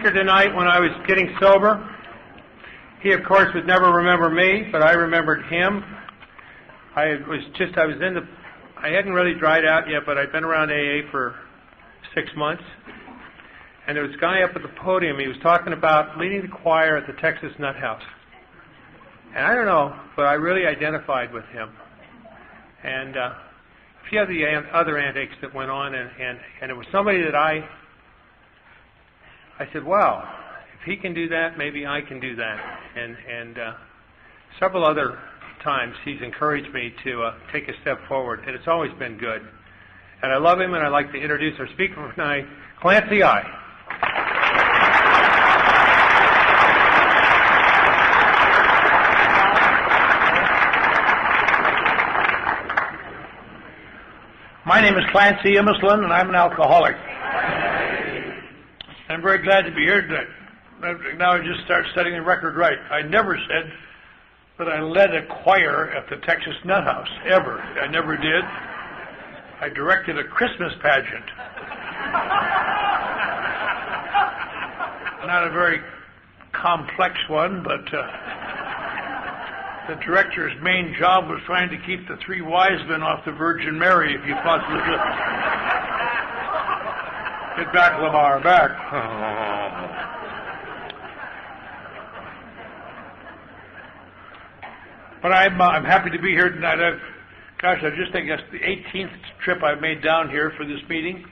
speaker tonight when I was getting sober. He, of course, would never remember me, but I remembered him. I hadn't really dried out yet, but I'd been around AA for 6 months. And there was a guy up at the podium. He was talking about leading the choir at the Texas Nut House. And I don't know, but I really identified with him. And a few of the other antics that went on, and it was somebody that I said, wow, if he can do that, maybe I can do that. And several other times he's encouraged me to take a step forward, and it's always been good. And I love him, and I'd like to introduce our speaker for tonight, Clancy I. My name is Clancy I, and I'm an alcoholic. I'm very glad to be here today. Now I just start setting the record right. I never said that I led a choir at the Texas Nut House, ever. I never did. I directed a Christmas pageant. Not a very complex one, but the director's main job was trying to keep the three wise men off the Virgin Mary, if you possibly could. Get back, Lamar, back. But I'm happy to be here tonight. I just think that's the 18th trip I've made down here for this meeting.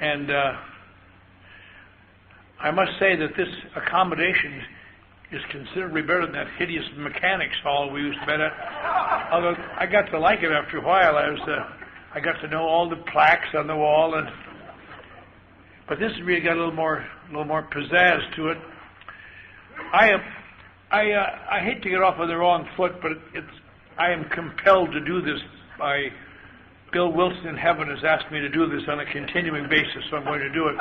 And I must say that this accommodation is considerably better than that hideous mechanics hall we used to be at. Although I got to like it after a while. I got to know all the plaques on the wall, but this has really got a little more pizzazz to it. I hate to get off on the wrong foot, but I am compelled to do this. Bill Wilson in heaven has asked me to do this on a continuing basis, so I'm going to do it.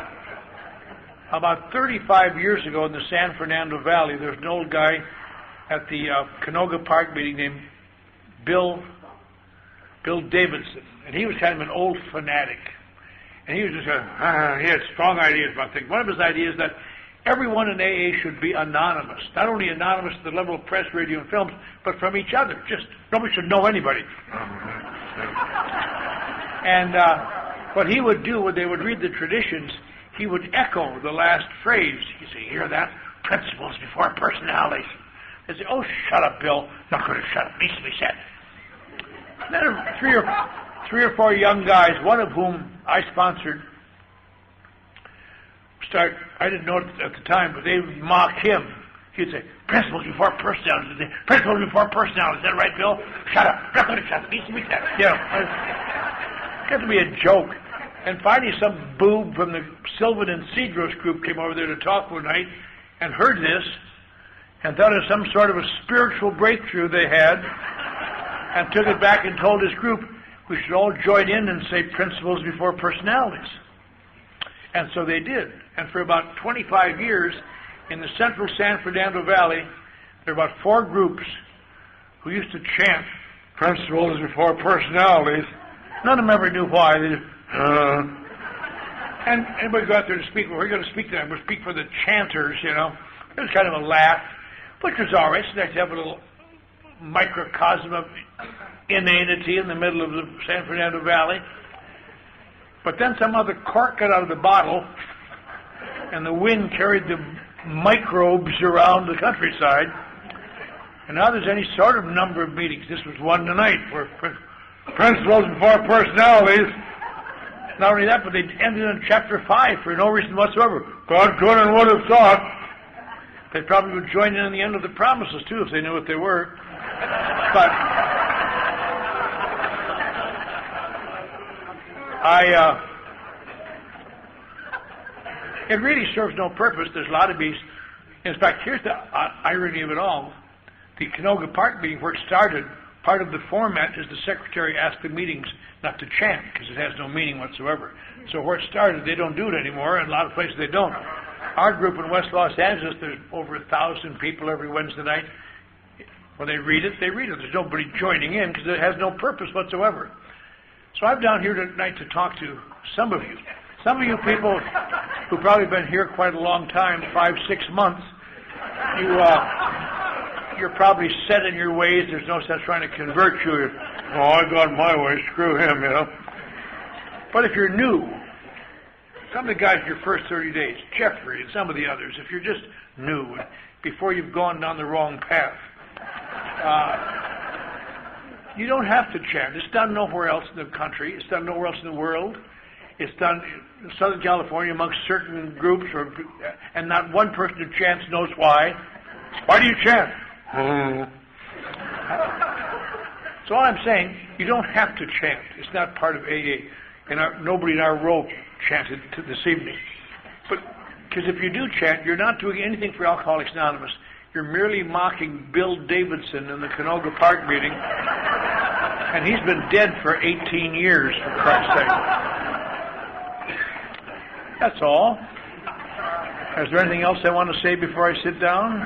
About 35 years ago in the San Fernando Valley, there was an old guy at the Canoga Park meeting named Bill Davidson, and he was kind of an old fanatic. And he was just he had strong ideas about things. One of his ideas that everyone in AA should be anonymous. Not only anonymous at the level of press, radio, and films, but from each other. Just nobody should know anybody. And what he would do when they would read the traditions, he would echo the last phrase. You say, hear that? Principles before personalities. They say, oh, shut up, Bill. Not going to shut up. Needs to be said. And then three or four young guys, one of whom I sponsored, I didn't know it at the time, but they would mock him. He'd say, principles before personalities. Principles before personalities. Is that right, Bill? Shut up. Not going to shut up. Needs to be said. You know, it got to be a joke. And finally, some boob from the Sylvan and Cedros group came over there to talk one night and heard this and thought it was some sort of a spiritual breakthrough they had and took it back and told his group, we should all join in and say principles before personalities. And so they did. And for about 25 years, in the central San Fernando Valley, there were about 4 groups who used to chant principles before personalities. None of them ever knew why. They just, and anybody go out there to speak, well, we're going to speak to them. We'll speak for the chanters, you know. It was kind of a laugh, which was all right. So nice to have a little microcosm of inanity in the middle of the San Fernando Valley. But then some other cork got out of the bottle, and the wind carried the microbes around the countryside. And now there's any sort of number of meetings. This was one tonight, where principles before personalities. Not only that, but they ended in chapter 5 for no reason whatsoever. God could and would have thought. They probably would join in the end of the promises, too, if they knew what they were. But it really serves no purpose. There's a lot of these. In fact, here's the irony of it all. The Canoga Park meeting, where it started, part of the format is the secretary asks the meetings not to chant, because it has no meaning whatsoever. So where it started, they don't do it anymore, and a lot of places they don't. Our group in West Los Angeles, there's over 1,000 people every Wednesday night. When they read it, they read it. There's nobody joining in, because it has no purpose whatsoever. So I'm down here tonight to talk to some of you. Some of you people who've probably been here quite a long time, 5, 6 months, you're probably set in your ways. There's no sense trying to convert you. Oh, I got my way, screw him, you know. But if you're new, some of the guys in your first 30 days, Jeffrey and some of the others, if you're just new, before you've gone down the wrong path, you don't have to chant. It's done nowhere else in the country. It's done nowhere else in the world. It's done in Southern California amongst certain groups, and not one person who chants knows why. Why do you chant? So all I'm saying, you don't have to chant. It's not part of AA. And nobody in our row chanted this evening. But because if you do chant, you're not doing anything for Alcoholics Anonymous. You're merely mocking Bill Davidson in the Canoga Park meeting, and he's been dead for 18 years, for Christ's sake. That's all. Is there anything else I want to say before I sit down?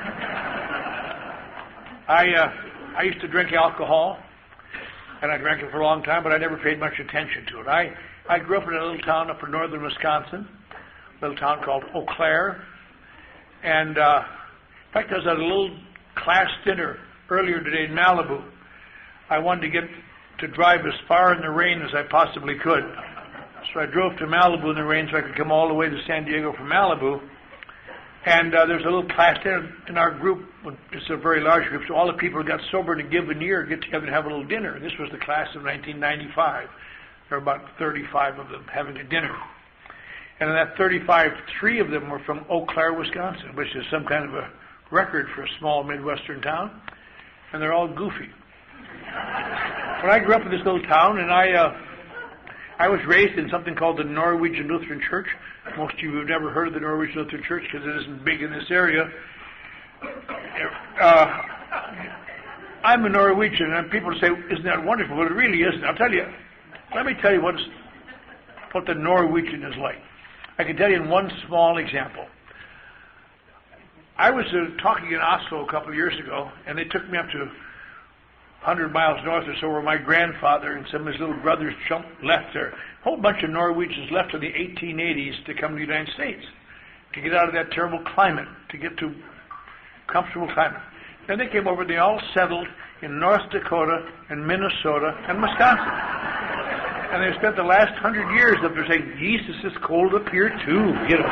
I used to drink alcohol, and I drank it for a long time, but I never paid much attention to it. I grew up in a little town up in northern Wisconsin, a little town called Eau Claire, and in fact, I was at a little class dinner earlier today in Malibu. I wanted to get to drive as far in the rain as I possibly could. So I drove to Malibu in the rain so I could come all the way to San Diego from Malibu. And there's a little class dinner in our group. It's a very large group, so all the people who got sober in a given year get together and have a little dinner. This was the class of 1995. There were about 35 of them having a dinner. And in that 35, 3 of them were from Eau Claire, Wisconsin, which is some kind of a record for a small Midwestern town. And they're all goofy. But I grew up in this little town, and I was raised in something called the Norwegian Lutheran Church. Most of you have never heard of the Norwegian Lutheran Church because it isn't big in this area. I'm a Norwegian, and people say, isn't that wonderful? But it really isn't. Let me tell you what the Norwegian is like. I can tell you in one small example. I was talking in Oslo a couple of years ago, and they took me up to 100 miles north or so where my grandfather and some of his little brothers left there. A whole bunch of Norwegians left in the 1880s to come to the United States, to get out of that terrible climate, to get to comfortable climate. Then they came over, they all settled in North Dakota and Minnesota and Wisconsin. And they spent the last 100 years up there saying, Jesus, it's cold up here too, you know.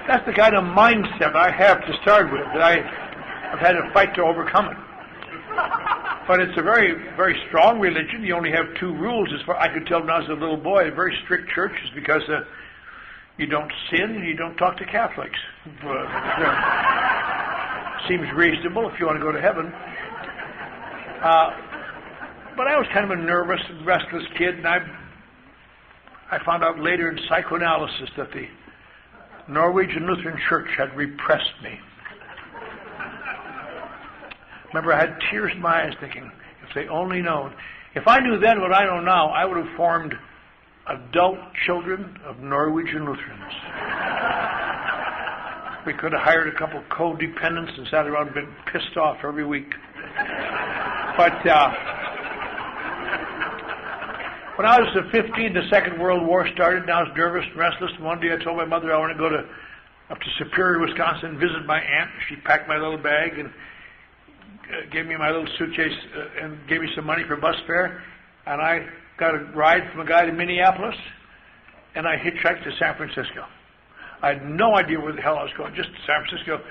That's the kind of mindset I have to start with, that I've had to fight to overcome it. But it's a very, very strong religion. You only have 2 rules, as far I could tell when I was a little boy. A very strict church is because you don't sin and you don't talk to Catholics. Seems reasonable if you want to go to heaven. But I was kind of a nervous and restless kid, and I found out later in psychoanalysis that the Norwegian Lutheran Church had repressed me. Remember, I had tears in my eyes thinking, if they only known. If I knew then what I know now, I would have formed adult children of Norwegian Lutherans. We could have hired a couple of codependents and sat around and been pissed off every week. But when I was 15, the Second World War started, and I was nervous and restless. And one day I told my mother I want to go up to Superior, Wisconsin, and visit my aunt. She packed my little bag and gave me my little suitcase and gave me some money for bus fare. And I got a ride from a guy to Minneapolis, and I hitchhiked to San Francisco. I had no idea where the hell I was going, just to San Francisco. I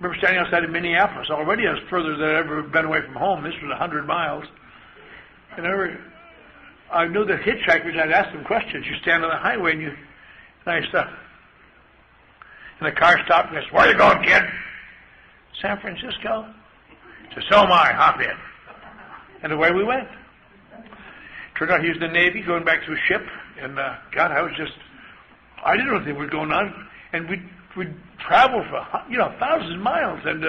remember standing outside of Minneapolis. Already I was further than I'd ever been away from home. This was 100 miles. And I knew the hitchhikers, I'd ask them questions. You stand on the highway and I stopped. And the car stopped and I said, where are you going, kid? San Francisco. I said, so am I, hop in. And away we went. Turned out he was in the Navy, going back to a ship. And God, I didn't know anything was going on. And we'd travel for, thousands of miles. And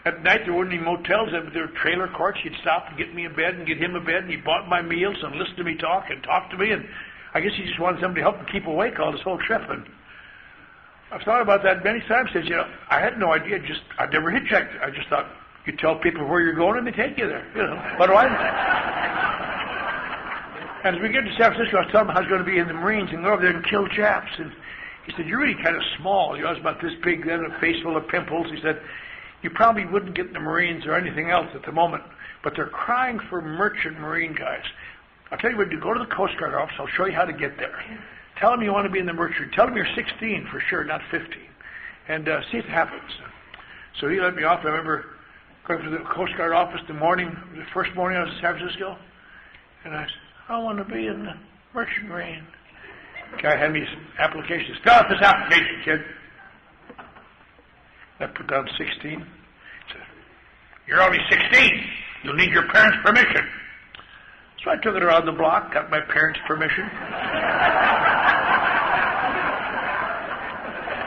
at night there weren't any motels, there were trailer courts. He'd stop and get me a bed and get him a bed, and he bought my meals and listened to me talk and talk to me. And I guess he just wanted somebody to help him keep awake all this whole trip. And I've thought about that many times. Says, I had no idea. I'd never hitchhiked. I just thought you tell people where you're going and they take you there. What do I know? And as we get to San Francisco, I was telling him I was going to be in the Marines and go over there and kill Japs. And he said, "You're really kind of small." I was about this big then, a face full of pimples. He said, "You probably wouldn't get in the Marines or anything else at the moment, but they're crying for merchant Marine guys. I'll tell you what, you go to the Coast Guard office. I'll show you how to get there. Tell them you want to be in the merchant. Tell them you're 16 for sure, not 15. And see if it happens." So he let me off. I remember going to the Coast Guard office the first morning I was in San Francisco, and I said, "I want to be in the merchant Marine." The guy had me some applications. "Fill out this application, kid." I put down 16. He said, "You're only 16. You'll need your parents' permission." So I took it around the block, got my parents' permission.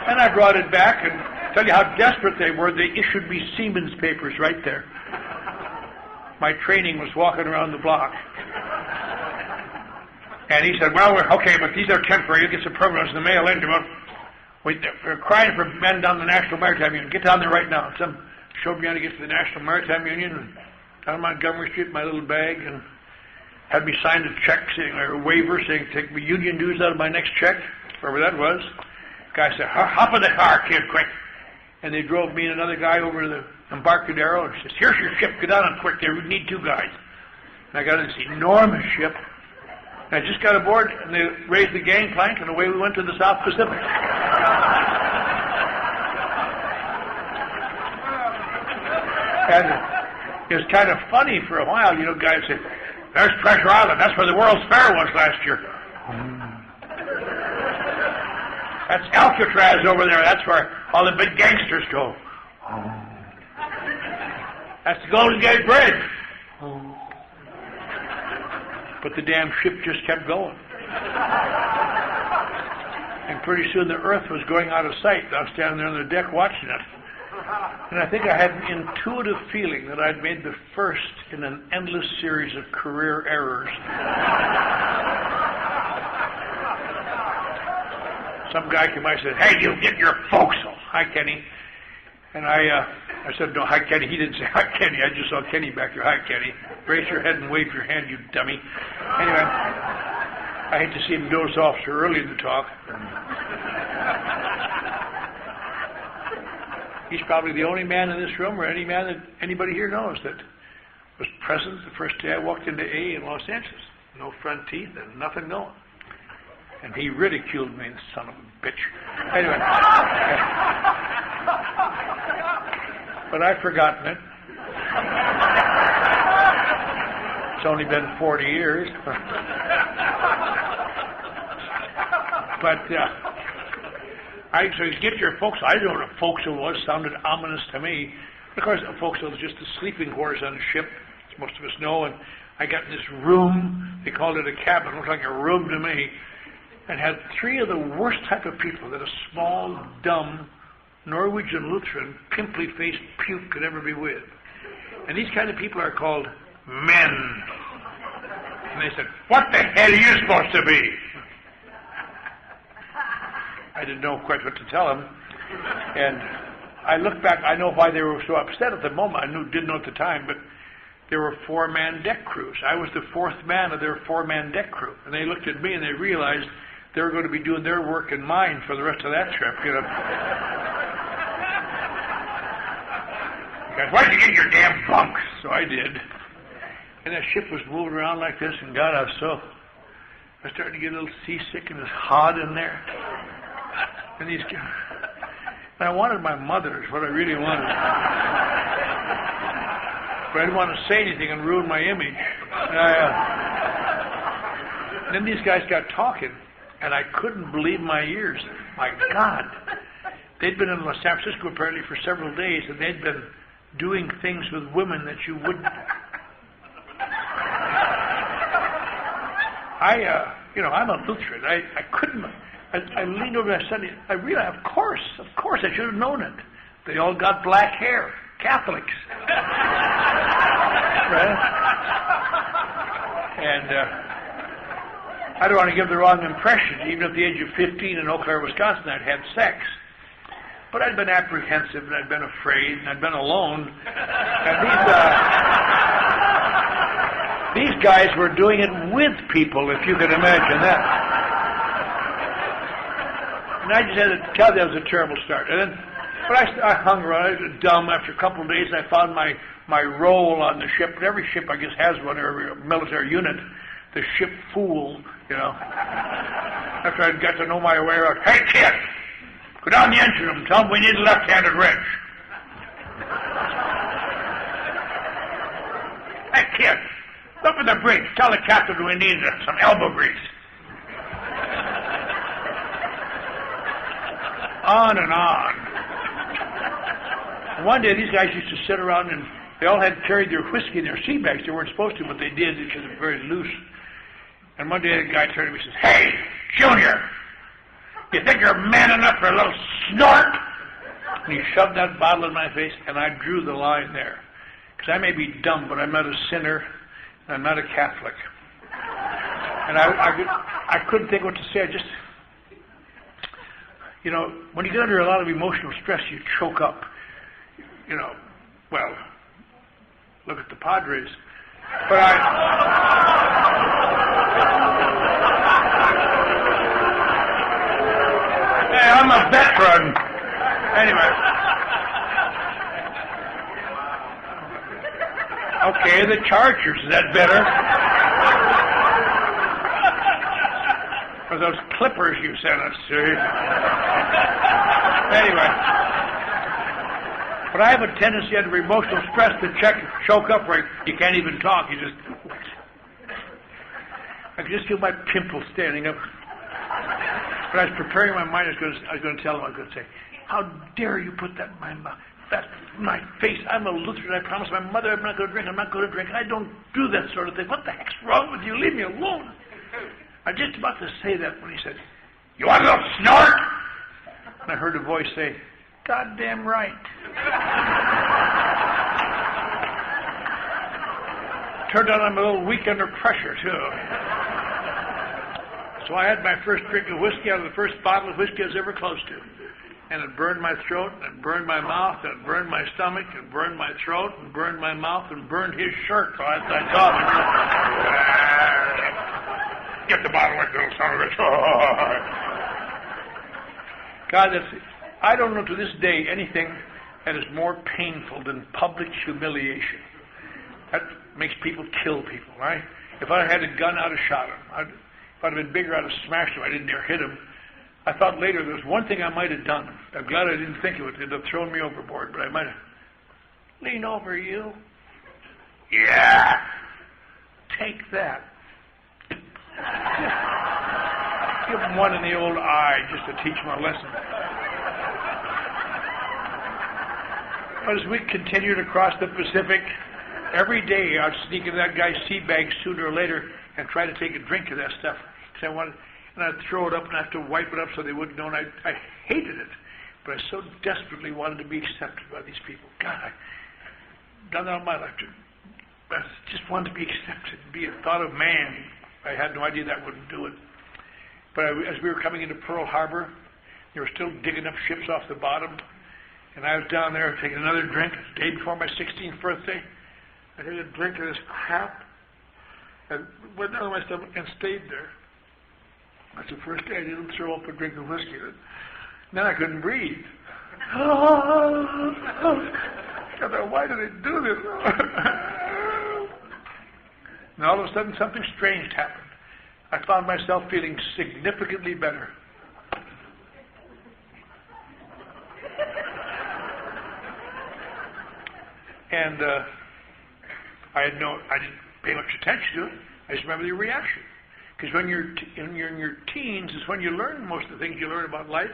And I brought it back, and tell you how desperate they were, they issued me Siemens papers right there. My training was walking around the block. And he said, "Well, okay, but these are temporary. You'll get some permanents in the mail in. We're crying for men down the National Maritime Union. Get down there right now." Some showed me how to get to the National Maritime Union, and down Montgomery Street, my little bag, and had me sign a check, or a waiver saying take the union dues out of my next check, wherever that was. The guy said, "Hop in the car, kid, quick." And they drove me and another guy over to the Embarcadero and says, "Here's your ship. Get on it quick. There, we need 2 guys." And I got on this enormous ship. And I just got aboard, and they raised the gangplank, and away we went to the South Pacific. And it was kind of funny for a while. You know, guys said, "There's Treasure Island. That's where the World's Fair was last year." "That's Alcatraz over there. That's where all the big gangsters go." "That's the Golden Gate Bridge." But the damn ship just kept going. And pretty soon the Earth was going out of sight. I was standing there on the deck watching it. And I think I had an intuitive feeling that I'd made the first in an endless series of career errors. Some guy came by and said, "Hey, you get your forecastle." "Hi, Kenny." And I said, "No, hi, Kenny." He didn't say, "Hi, Kenny." I just saw Kenny back there. "Hi, Kenny." Raise your head and wave your hand, you dummy. Anyway, I hate to see him doze off so early in the talk. He's probably the only man in this room, or any man that anybody here knows, that was present the first day I walked into AA in Los Angeles. No front teeth and nothing going. And he ridiculed me, son of a bitch. Anyway. But I've forgotten it. It's only been 40 years. But so you get your forecastle. I didn't know what a forecastle was. Sounded ominous to me. Of course, a forecastle is just a sleeping quarters on a ship, as most of us know. And I got in this room. They called it a cabin. It looked like a room to me. And had 3 of the worst type of people that a small, dumb Norwegian Lutheran, pimply-faced puke could ever be with. And these kind of people are called men. And they said, "What the hell are you supposed to be?" I didn't know quite what to tell them. And I look back, I know why they were so upset at the moment. I didn't know at the time, but there were 4-man deck crews. I was the 4th man of their 4-man deck crew. And they looked at me and they realized they were going to be doing their work and mine for the rest of that trip, you know. Guys, why'd you get your damn bunks? So I did. And that ship was moving around like this, and God, I was starting to get a little seasick, and it was hot in there. And I wanted my mother, is what I really wanted. But I didn't want to say anything and ruin my image. And then these guys got talking, and I couldn't believe my ears. My God. They'd been in San Francisco apparently for several days, and they'd been doing things with women that you wouldn't. I'm a Lutheran. I couldn't. I leaned over and I said, I realized, of course, I should have known it. They all got black hair. Catholics. Right? And I don't want to give the wrong impression. Even at the age of 15 in Eau Claire, Wisconsin, I'd had sex. But I'd been apprehensive, and I'd been afraid, and I'd been alone. And these guys were doing it with people, if you can imagine that. And I just had to tell you that was a terrible start. And then, but I hung around. I was dumb. After a couple of days, I found my role on the ship. Every ship, I guess, has one, or every military unit. The ship fool, you know. After I got to know my way around, hey, kid, go down the engine room. Tell them we need a left-handed wrench. Hey, kid, look at the bridge. Tell the captain we need some elbow grease. On and on. One day, these guys used to sit around and they all had carried their whiskey in their sea bags. They weren't supposed to, but they did because they're very loose. And one day, the guy turned to me and says, "Hey, Junior, you think you're man enough for a little snort?" And he shoved that bottle in my face, and I drew the line there. Because I may be dumb, but I'm not a sinner, and I'm not a Catholic. And I couldn't think what to say. I just, you know, when you get under a lot of emotional stress, you choke up. You know, well, look at the Padres. But hey, I'm a veteran. Anyway. Okay, the Chargers. Is that better? Or those Clippers you sent us to. Anyway. But I have a tendency under emotional stress to choke up right. You can't even talk. You just... I can just feel my pimples standing up. But I was preparing my mind. I was going to tell him. I was going to say, "How dare you put that in my mouth? That's my face. I'm a Lutheran. I promised my mother I'm not going to drink. I'm not going to drink. I don't do that sort of thing. What the heck's wrong with you? Leave me alone." I was just about to say that when he said, "You want a little snort?" And I heard a voice say, "Goddamn right." Turned out I'm a little weak under pressure, too. So I had my first drink of whiskey out of the first bottle of whiskey I was ever close to. And it burned my throat, and it burned my mouth, and it burned my stomach, and burned my throat, and burned my mouth, and burned his shirt. So I saw him. Get the bottle, little son of a... God, I don't know to this day anything that is more painful than public humiliation. That makes people kill people, right? If I had a gun, I'd have shot him. If I'd have been bigger, I'd have smashed him. I didn't dare hit him. I thought later there was one thing I might have done. I'm glad I didn't think of it. It'd have thrown me overboard, but I might have. Lean over, you. Yeah. Take that. Give him one in the old eye just to teach him a lesson. But as we continued across the Pacific, every day I'd sneak into that guy's sea bag sooner or later and try to take a drink of that stuff. Because I wanted, and I'd throw it up and have to wipe it up so they wouldn't know. And I hated it, but I so desperately wanted to be accepted by these people. God, I've done that all my life. I just wanted to be accepted, be a thought of man. I had no idea that wouldn't do it. But as we were coming into Pearl Harbor, they were still digging up ships off the bottom. And I was down there taking another drink. The day before my 16th birthday, I took a drink of this crap and went down my stomach and stayed there. That's the first day I didn't throw up a drink of whiskey. Then I couldn't breathe. I thought, why did I do this? And all of a sudden, something strange happened. I found myself feeling significantly better. And I didn't pay much attention to it. I just remember the reaction. Because when you're in your teens is when you learn most of the things you learn about life.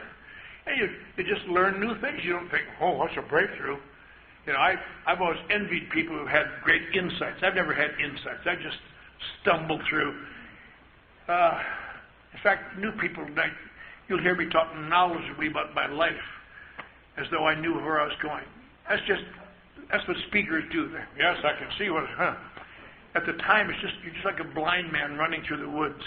And you just learn new things. You don't think, oh, what's a breakthrough? You know, I've always envied people who had great insights. I've never had insights. I just stumbled through. In fact, new people, you'll hear me talking knowledgeably about my life as though I knew where I was going. That's what speakers do. Yes, I can see what. At the time, you're just like a blind man running through the woods.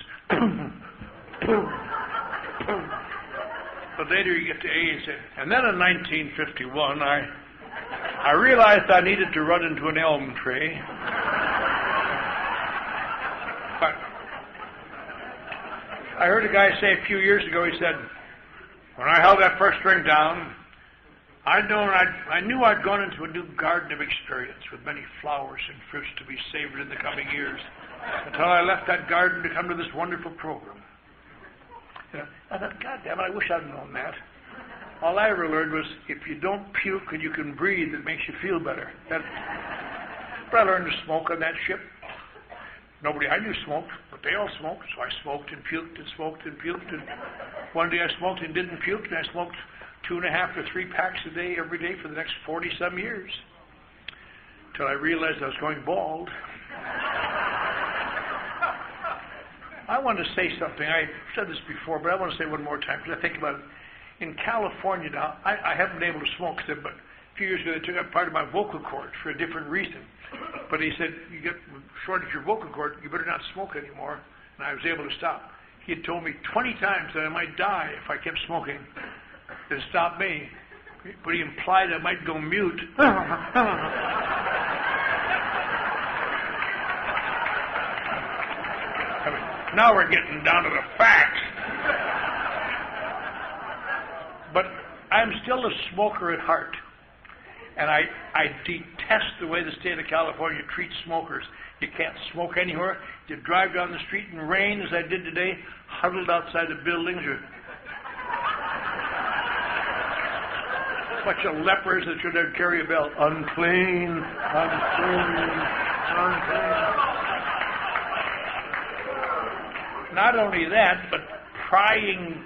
But later you get to AA and say, and then in 1951, I realized I needed to run into an elm tree. I heard a guy say a few years ago, he said, when I held that first string down, I knew I'd gone into a new garden of experience with many flowers and fruits to be savored in the coming years, until I left that garden to come to this wonderful program. I thought, God damn it, I wish I'd known that. All I ever learned was if you don't puke and you can breathe, it makes you feel better. But I learned to smoke on that ship. Nobody I knew smoked, but they all smoked, so I smoked and puked and smoked and puked. And one day I smoked and didn't puke, and I smoked 2.5 to 3 packs a day every day for the next 40-some years, until I realized I was going bald. I want to say something. I said this before, but I want to say it one more time, because I think about it. In California now, I haven't been able to smoke, but a few years ago they took out part of my vocal cords for a different reason. But he said, you get shortage your vocal cord, you better not smoke anymore. And I was able to stop. He had told me 20 times that I might die if I kept smoking. To stop me. But he implied I might go mute. Now we're getting down to the facts. But I'm still a smoker at heart. And I detest the way the state of California treats smokers. You can't smoke anywhere. You drive down the street in rain, as I did today, huddled outside the buildings. Or a bunch of lepers that should have carry a bell. Unclean, unclean, unclean. Not only that, but prying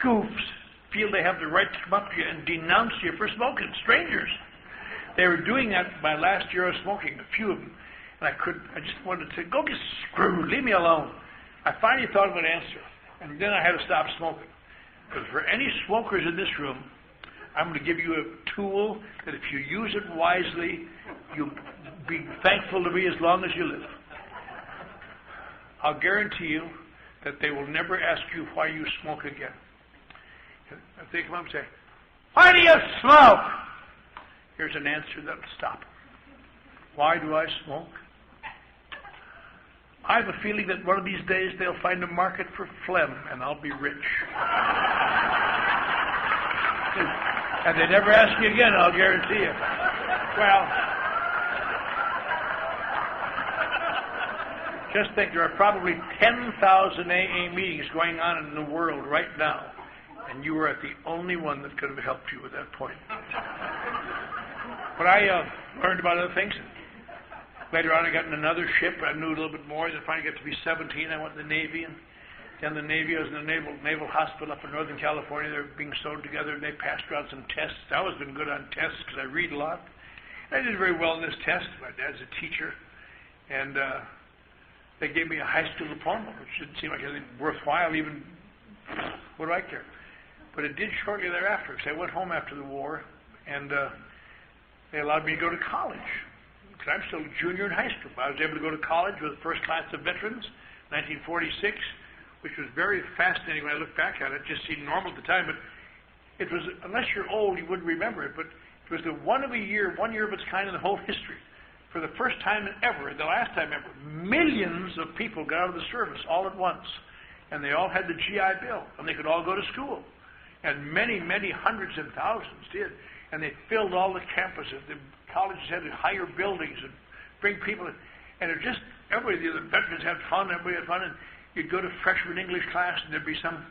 goofs feel they have the right to come up to you and denounce you for smoking, strangers. They were doing that my last year of smoking, a few of them. And I just wanted to say, go get screwed, leave me alone. I finally thought of an answer, and then I had to stop smoking. Because for any smokers in this room, I'm going to give you a tool that if you use it wisely, you'll be thankful to me as long as you live. I'll guarantee you that they will never ask you why you smoke again. If they come up and say, why do you smoke? Here's an answer that'll stop. Why do I smoke? I have a feeling that one of these days they'll find a market for phlegm and I'll be rich. And they never ask you again, I'll guarantee you. Well, just think, there are probably 10,000 AA meetings going on in the world right now, and you were at the only one that could have helped you at that point. But I learned about other things. Later on, I got in another ship. I knew a little bit more. Then finally got to be 17. I went to the Navy. And then the Navy, I was in the Naval Hospital up in Northern California. They were being sewed together, and they passed around some tests. I always been good on tests because I read a lot. And I did very well in this test. My dad's a teacher. And they gave me a high school diploma, which didn't seem like anything worthwhile. Even, what do I care? But it did shortly thereafter, because I went home after the war, and they allowed me to go to college. Because I'm still a junior in high school. I was able to go to college with the first class of veterans, 1946, which was very fascinating when I look back at it. It just seemed normal at the time, but it was, unless you're old, you wouldn't remember it, but it was the one year of its kind in the whole history. For the first time ever, the last time ever, millions of people got out of the service all at once. And they all had the GI Bill, and they could all go to school. And many, many hundreds and thousands did. And they filled all the campuses. The colleges had to hire buildings and bring people in. And it just, everybody, the veterans had fun, everybody had fun. And you'd go to freshman English class, and there'd be some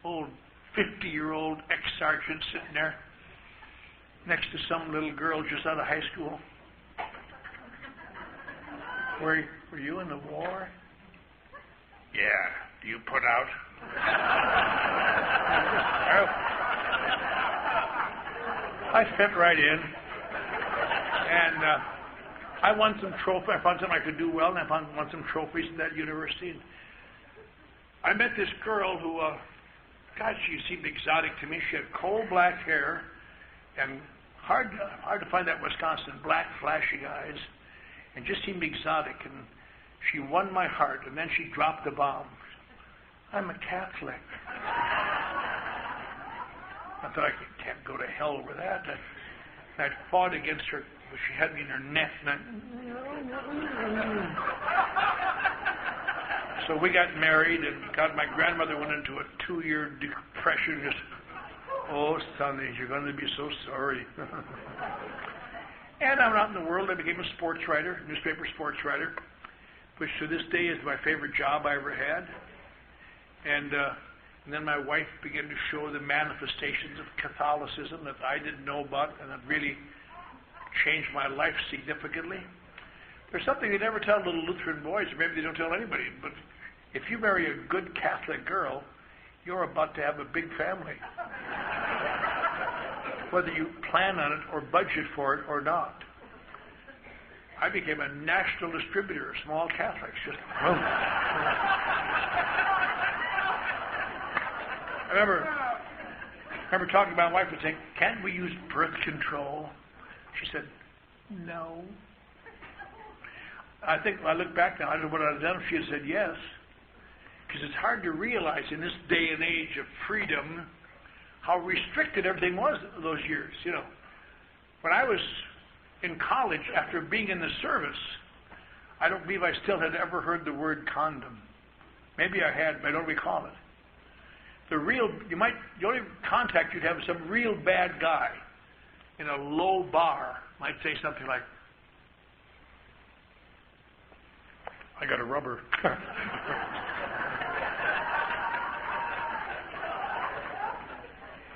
old 50-year-old ex-sergeant sitting there next to some little girl just out of high school. Were you in the war? Yeah. Do you put out? I fit right in. And I won some trophies. I found something I could do well, and I won some trophies at that university. And I met this girl who, God, she seemed exotic to me. She had coal black hair and hard to find that in Wisconsin, black flashing eyes, and just seemed exotic. And she won my heart, and then she dropped the bomb. I'm a Catholic. I thought I can't go to hell over that. And I fought against her. She had me in her net, and So we got married, and God, my grandmother went into a 2-year depression. Just, oh, Sonny, you're going to be so sorry. And I went out in the world. I became a sports writer, newspaper sports writer, which to this day is my favorite job I ever had. And then my wife began to show the manifestations of Catholicism that I didn't know about, and that really changed my life significantly. There's something they never tell little Lutheran boys, or maybe they don't tell anybody, but if you marry a good Catholic girl, you're about to have a big family. Whether you plan on it or budget for it or not. I became a national distributor of small Catholics. I remember talking to my wife and saying, "Can't we use birth control?" She said, "No." I think when I look back now, I don't know what I'd have done if she had said yes. Because it's hard to realize in this day and age of freedom how restricted everything was those years. You know, when I was in college, after being in the service, I don't believe I still had ever heard the word condom. Maybe I had, but I don't recall it. The only contact you'd have with some real bad guy in a low bar might say something like, "I got a rubber."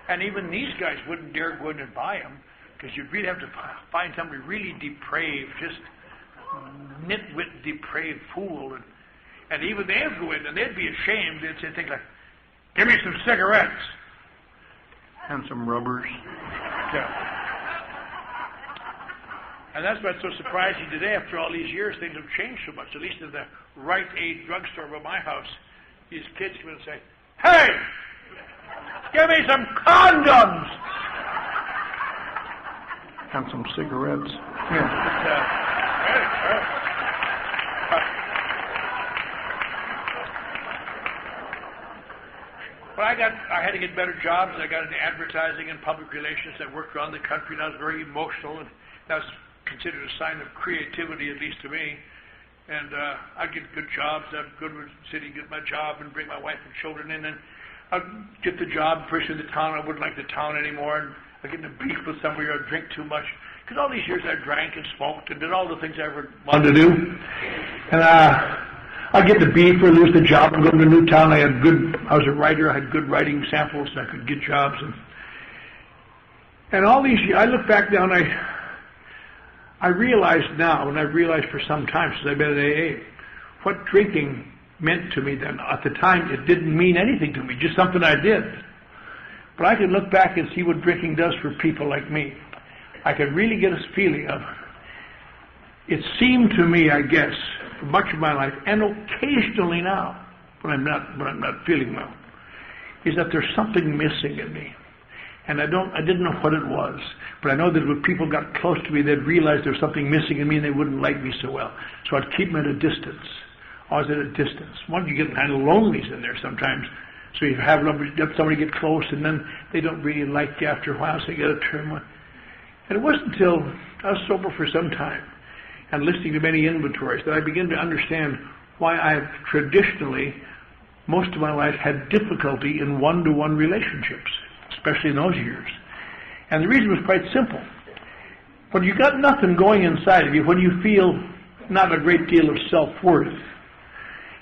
And even these guys wouldn't dare go in and buy them, because you'd really have to find somebody really depraved, just nitwit, depraved fool. And even they'd go in and they'd be ashamed. They'd say things like, "Give me some cigarettes." And some rubbers. Yeah. And that's what's so surprising today. After all these years, things have changed so much. At least in the Rite Aid drugstore by my house, these kids come in and say, "Hey! Give me some condoms!" And some cigarettes. Yeah. But I had to get better jobs. I got into advertising and public relations. I worked around the country, and I was very emotional, and that was considered a sign of creativity, at least to me. And I'd get good jobs. I'd go to the city, get my job, and bring my wife and children in, and I'd get the job first in the town. I wouldn't like the town anymore, and I'd get in a beef with somebody, or I'd drink too much. Because all these years I drank and smoked and did all the things I ever wanted to do. And I'd get the beef or lose the job and go to a new town. I was a writer. I had good writing samples, so I could get jobs. And all these years, I look back now, and I realize now, and I've realized for some time since I've been at AA, what drinking meant to me then. At the time, it didn't mean anything to me, just something I did. But I can look back and see what drinking does for people like me. I can really get a feeling of, it seemed to me, I guess, for much of my life, and occasionally now, when I'm not feeling well, is that there's something missing in me. And I didn't know what it was, but I know that when people got close to me, they'd realize there's something missing in me, and they wouldn't like me so well. So I'd keep them at a distance. I was at a distance. Once you get kind of loneliness in there sometimes, so you have somebody get close, and then they don't really like you after a while, so you get a turn. And it wasn't until I was sober for some time and listening to many inventories that I began to understand why I've traditionally, most of my life, had difficulty in one-to-one relationships, especially in those years. And the reason was quite simple. When you got nothing going inside of you, when you feel not a great deal of self-worth,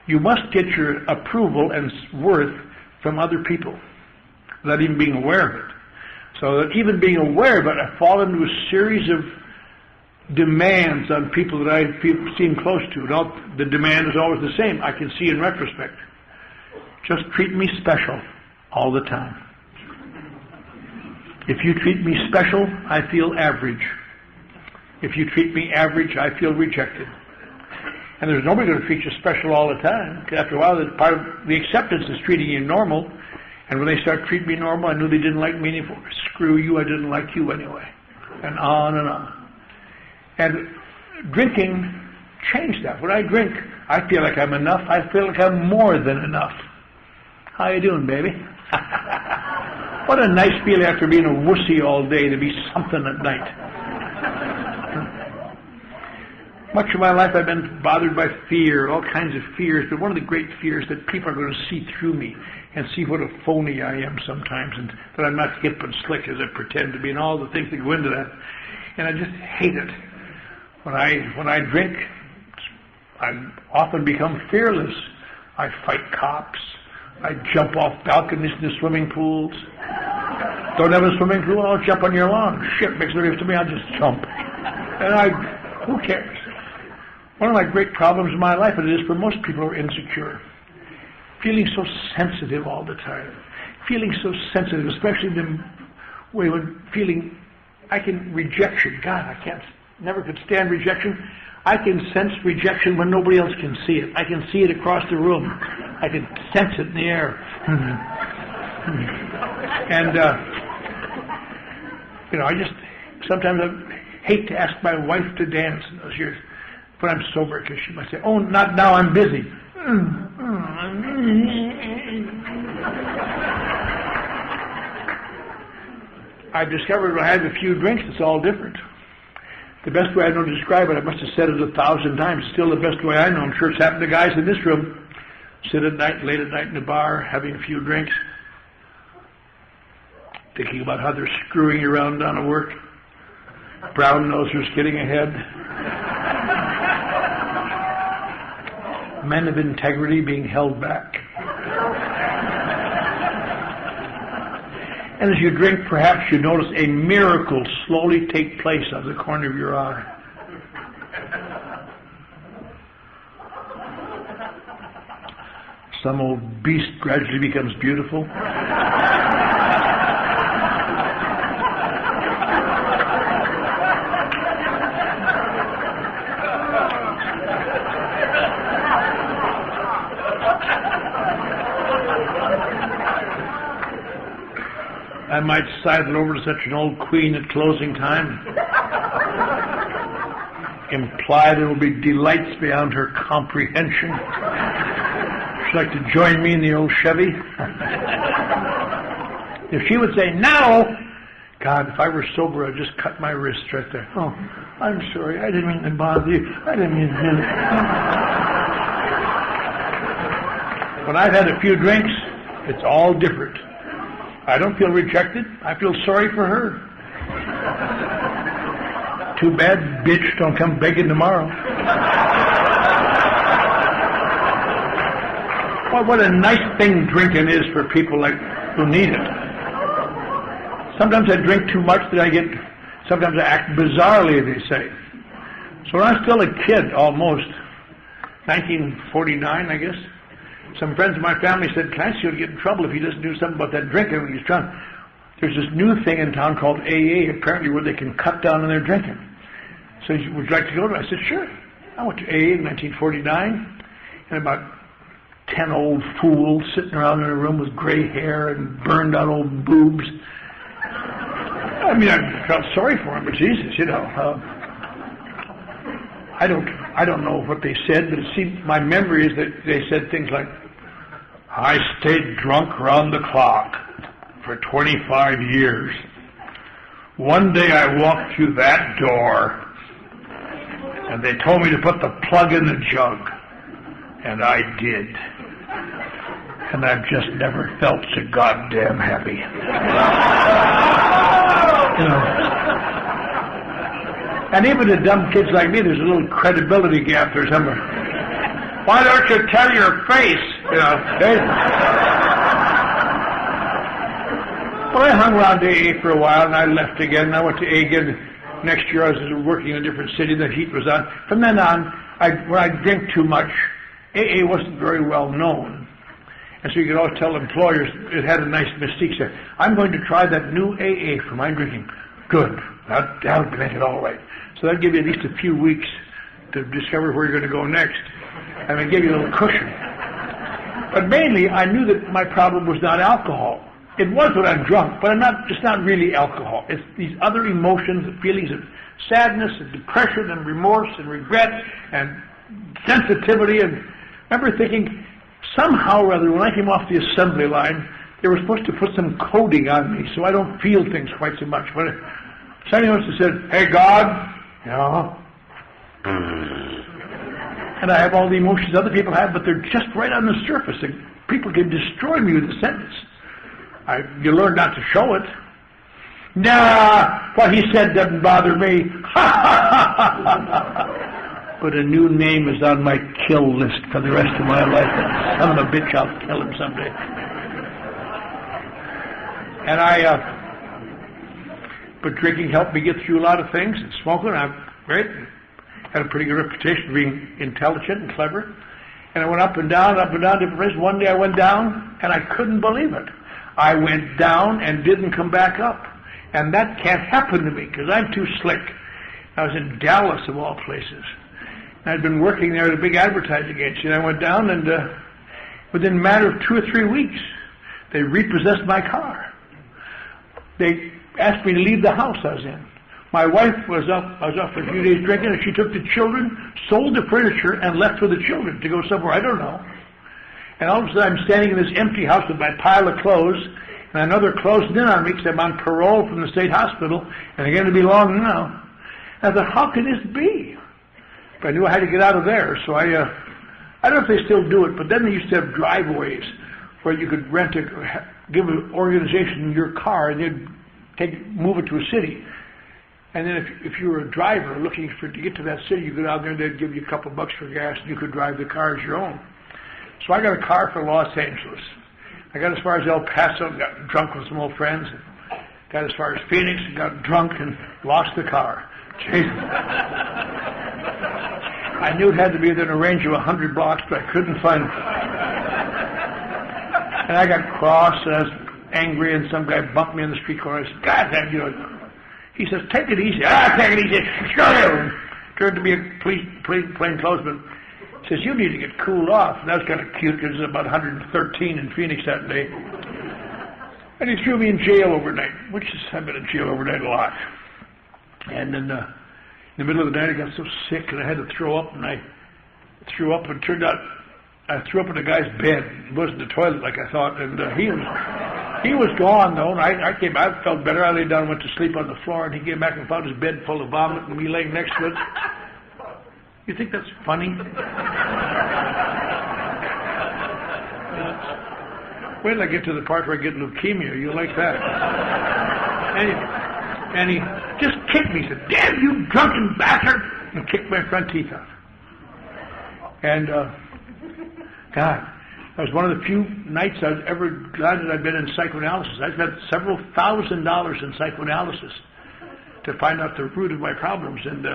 you must get your approval and worth from other people, without even being aware of it. So that even being aware of it, I fall into a series of demands on people that I seem close to. And the demand is always the same. I can see in retrospect. Just treat me special all the time. If you treat me special, I feel average. If you treat me average, I feel rejected. And there's nobody going to treat you special all the time. After a while, part of the acceptance is treating you normal. And when they start treating me normal, I knew they didn't like me anymore. Screw you, I didn't like you anyway. And on and on. And drinking changed that. When I drink, I feel like I'm enough. I feel like I'm more than enough. How you doing, baby? What a nice feeling after being a wussy all day to be something at night. Much of my life I've been bothered by fear, all kinds of fears, but one of the great fears that people are going to see through me and see what a phony I am sometimes, and that I'm not hip and slick as I pretend to be, and all the things that go into that. And I just hate it. When I drink, I often become fearless. I fight cops. I jump off balconies into swimming pools. Don't have a swimming pool? I'll jump on your lawn. Shit, makes no difference to me. I'll just jump. And who cares? One of my great problems in my life, and it is for most people who are insecure, feeling so sensitive all the time. Feeling so sensitive, especially the way when feeling, rejection. God, never could stand rejection. I can sense rejection when nobody else can see it. I can see it across the room. I can sense it in the air. And, sometimes I hate to ask my wife to dance in those years when I'm sober, because she might say, "Oh, not now, I'm busy." I've discovered when I have a few drinks, it's all different. The best way I know to describe it, I must have said it 1,000 times, it's still the best way I know. I'm sure it's happened to guys in this room. Sit at night, late at night in the bar, having a few drinks, thinking about how they're screwing you around down at work. Brown nosers getting ahead. Men of integrity being held back. And as you drink, perhaps you notice a miracle slowly take place out of the corner of your eye. Some old beast gradually becomes beautiful. I might sidle over to such an old queen at closing time, imply there will be delights beyond her comprehension. She'd like to join me in the old Chevy. If she would say, "No," God, if I were sober, I'd just cut my wrist right there. "Oh, I'm sorry, I didn't mean to bother you. I didn't mean to." When I've had a few drinks, it's all different. I don't feel rejected. I feel sorry for her. Too bad, bitch, don't come begging tomorrow. Well, what a nice thing drinking is for people who need it. Sometimes I drink too much that sometimes I act bizarrely, they say. So when I was still a kid, almost, 1949, I guess, some friends of my family said, "Clancy will get in trouble if he doesn't do something about that drinking when he's drunk." There's this new thing in town called AA, apparently, where they can cut down on their drinking. So would you like to go to it? I said, "Sure." I went to AA in 1949, and about 10 old fools sitting around in a room with gray hair and burned out old boobs. I mean, I felt sorry for them, but Jesus, I don't know what they said, but it seemed, my memory is that they said things like, "I stayed drunk round the clock for 25 years. One day I walked through that door, and they told me to put the plug in the jug, and I did. And I've just never felt so goddamn happy." And even to dumb kids like me, there's a little credibility gap there somewhere. "Why don't you tell your face?" Well, I hung around AA for a while, and I left again, and I went to AA again. Next year I was working in a different city, the heat was on. From then on, when I drink too much, AA wasn't very well known. And so you could always tell employers, it had a nice mystique, say, "I'm going to try that new AA for my drinking." Good. That'll make it all right. So that'd give you at least a few weeks to discover where you're going to go next. And it gave you a little cushion. But mainly, I knew that my problem was not alcohol. It was when I'm drunk, but it's not really alcohol. It's these other emotions, the feelings of sadness and depression and remorse and regret and sensitivity. And I remember thinking, somehow or other, when I came off the assembly line, they were supposed to put some coating on me so I don't feel things quite so much. But somebody must have said, "Hey, God, And I have all the emotions other people have, but they're just right on the surface. People can destroy me with a sentence. You learn not to show it. Nah, what he said doesn't bother me. But a new name is on my kill list for the rest of my life. Son of a bitch, I'll kill him someday. And but drinking helped me get through a lot of things, and smoking, had a pretty good reputation of being intelligent and clever. And I went up and down, different places. One day I went down, and I couldn't believe it. I went down and didn't come back up. And that can't happen to me, because I'm too slick. I was in Dallas, of all places. I'd been working there at a big advertising agency, and I went down, and within a matter of 2 or 3 weeks, they repossessed my car. They asked me to leave the house I was in. My wife I was up for a few days drinking, and she took the children, sold the furniture, and left with the children to go somewhere, I don't know. And all of a sudden, I'm standing in this empty house with my pile of clothes, and I know they're closing in on me because I'm on parole from the state hospital, and they're going to be long now. And I thought, how can this be? But I knew I had to get out of there, so I don't know if they still do it, but then they used to have driveways where you could give an organization your car, and they'd move it to a city. And then if you were a driver looking to get to that city, you go down there and they'd give you a couple bucks for gas, and you could drive the car as your own. So I got a car for Los Angeles. I got as far as El Paso and got drunk with some old friends. Got as far as Phoenix and got drunk and lost the car. Jesus. I knew it had to be within a range of 100 blocks, but I couldn't find it. And I got cross, and I was angry, and some guy bumped me in the street corner. I said, God damn, He says, take it easy. Take it easy. Sure. Turned to be a plainclothesman. He says, you need to get cooled off. And that was kind of cute because it was about 113 in Phoenix that day. And he threw me in jail overnight, I've been in jail overnight a lot. And then in the middle of the night, I got so sick and I had to throw up, and I threw up, and it turned out I threw up in the guy's bed. It wasn't the toilet like I thought, and he was gone, though, and I felt better. I laid down and went to sleep on the floor, and he came back and found his bed full of vomit and me laying next to it. You think that's funny? Wait till I get to the part where I get leukemia. You'll like that. And he just kicked me. He said, damn you drunken bastard! And kicked my front teeth out. And, God, that was one of the few nights I was ever glad that I'd been in psychoanalysis. I spent several $1,000s in psychoanalysis to find out the root of my problems. And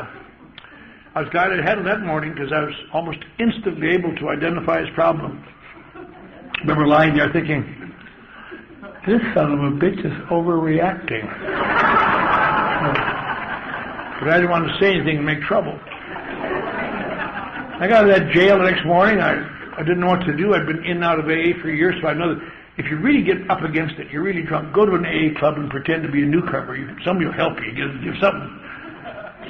I was glad I had it that morning because I was almost instantly able to identify his problem. I remember lying there thinking, this son of a bitch is overreacting. But I didn't want to say anything and make trouble. I got out of that jail the next morning. I didn't know what to do. I'd been in and out of AA for years, so I know that if you really get up against it, you're really drunk, go to an AA club and pretend to be a newcomer. Somebody will help you, give something.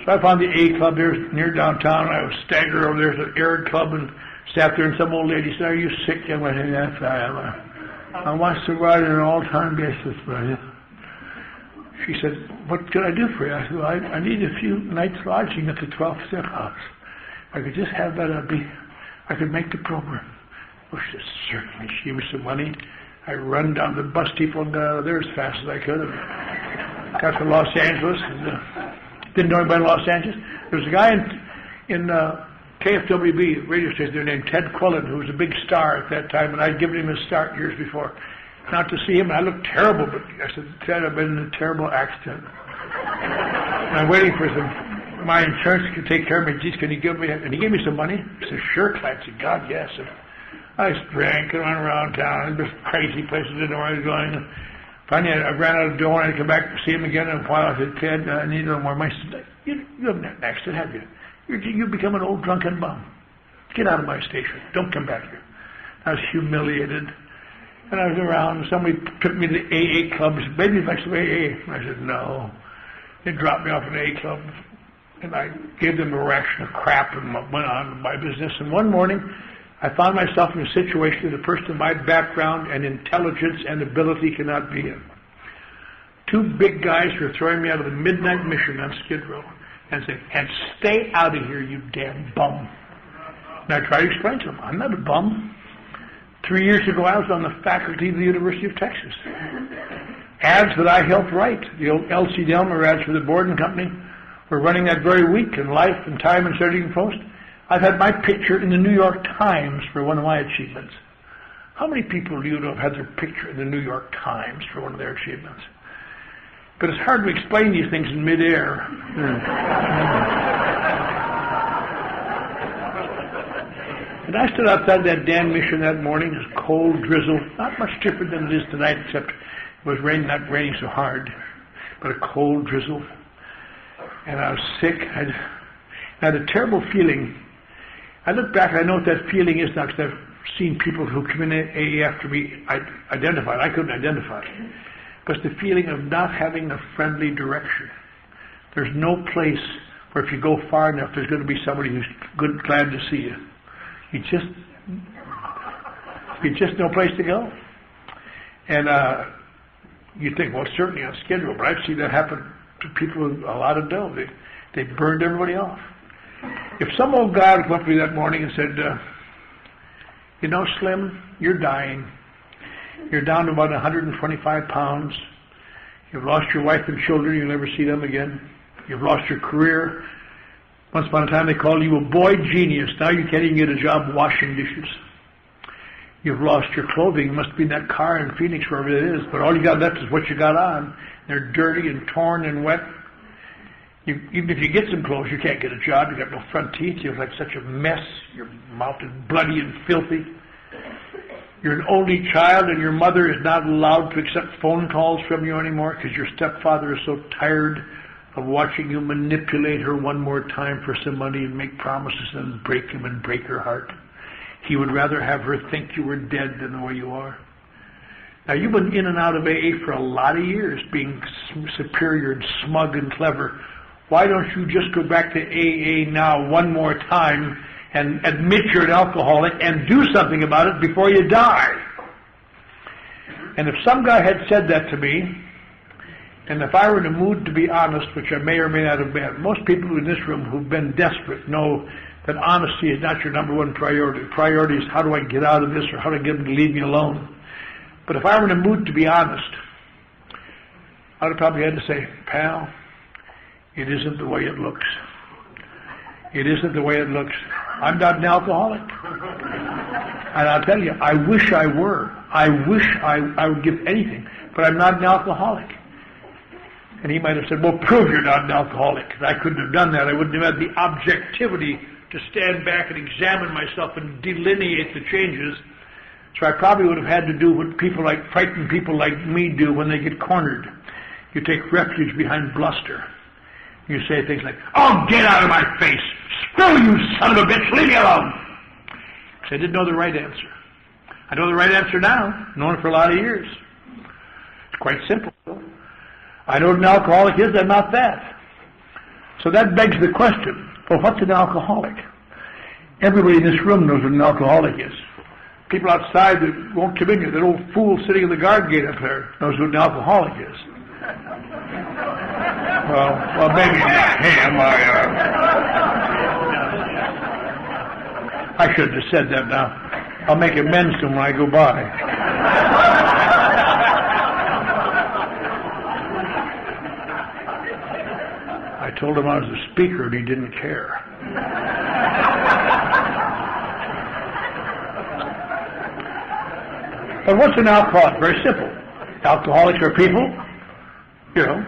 So I found the AA club there near downtown, and I was staggered over there to the Arid Club and sat there, and some old lady said, are you sick? I went, yes, I am. I want to ride on an all-time basis, brother. She said, what can I do for you? I said, well, I need a few nights lodging at the 12th Step House. If I could just have that, I could make the program. Oh, she said, certainly. She gave me some money. I run down the bus depot and got out of there as fast as I could. And got to Los Angeles. And, didn't know anybody in Los Angeles. There was a guy in KFWB, radio station there, named Ted Quillen, who was a big star at that time, and I'd given him a start years before. Not to see him, and I looked terrible, but I said, Ted, I've been in a terrible accident. And I'm waiting for my insurance to take care of me. Geez, can you give me, and he gave me some money. I said, sure, Clancy, God, yes. And I drank and went around town, just crazy places, didn't know where I was going. And finally, I ran out of the door, and I come back to see him again, and while I said, Ted, I need a little more money. He said, you haven't had an accident, have you? You've become an old drunken bum. Get out of my station. Don't come back here. I was humiliated. And I was around, and somebody took me to the AA club. He said, maybe let's do AA. And I said, no. They dropped me off at the AA club. And I gave them a ration of crap and went on with my business. And one morning, I found myself in a situation that a person of my background and intelligence and ability cannot be in. Two big guys were throwing me out of the midnight mission on Skid Row. and say, and stay out of here, you damn bum. And I try to explain to them, I'm not a bum. 3 years ago, I was on the faculty of the University of Texas. Ads that I helped write, the old L.C. Delmer ads for the Borden Company, were running that very week in Life and Time and Saturday Evening Post. I've had my picture in the New York Times for one of my achievements. How many people do you know have had their picture in the New York Times for one of their achievements? But it's hard to explain these things in midair. And I stood outside that damn mission that morning. It was cold drizzle, not much different than it is tonight, except it was raining, not raining so hard, but a cold drizzle. And I was sick. I had a terrible feeling. I look back, I know what that feeling is now, because I've seen people who come in AA after me identified. I couldn't identify it. But it's the feeling of not having a friendly direction. There's no place where if you go far enough, there's going to be somebody who's glad to see you. You just no place to go. And you think, well, it's certainly on schedule, but I've seen that happen to people with a lot of dough. They burned everybody off. If some old guy would come up to me that morning and said, you know, Slim, you're dying. You're down to about 125 pounds. You've lost your wife and children. You'll never see them again. You've lost your career. Once upon a time they called you a boy genius. Now you can't even get a job washing dishes. You've lost your clothing. You must be in that car in Phoenix, wherever it is. But all you got left is what you got on. They're dirty and torn and wet. Even if you get some clothes, you can't get a job. You got no front teeth. You look like such a mess. Your mouth is bloody and filthy. You're an only child, and your mother is not allowed to accept phone calls from you anymore because your stepfather is so tired of watching you manipulate her one more time for some money and make promises and break him and break her heart. He would rather have her think you were dead than the way you are. Now, you've been in and out of AA for a lot of years, being superior and smug and clever. Why don't you just go back to AA now one more time and admit you're an alcoholic and do something about it before you die? And if some guy had said that to me, and if I were in a mood to be honest, which I may or may not have been, most people in this room who've been desperate know that honesty is not your number one priority. The priority is how do I get out of this, or how do I get them to leave me alone. But if I were in a mood to be honest, I would have probably had to say, pal, it isn't the way it looks. It isn't the way it looks. I'm not an alcoholic. And I'll tell you, I wish I were. I wish I would give anything, but I'm not an alcoholic. And he might have said, well, prove you're not an alcoholic. I couldn't have done that. I wouldn't have had the objectivity to stand back and examine myself and delineate the changes. So I probably would have had to do what frightened people like me do when they get cornered. You take refuge behind bluster. You say things like, oh, get out of my face. Screw you, son of a bitch. Leave me alone. Because I didn't know the right answer. I know the right answer now. Known it for a lot of years. It's quite simple. I know what an alcoholic is. I'm not that. So that begs the question, well, what's an alcoholic? Everybody in this room knows what an alcoholic is. People outside that won't come in here, that old fool sitting in the guard gate up there knows what an alcoholic is. Well, maybe not him. I shouldn't have said that now. I'll make amends to him when I go by. I told him I was a speaker and he didn't care. But what's an alcoholic? Very simple. Alcoholics are people, you know,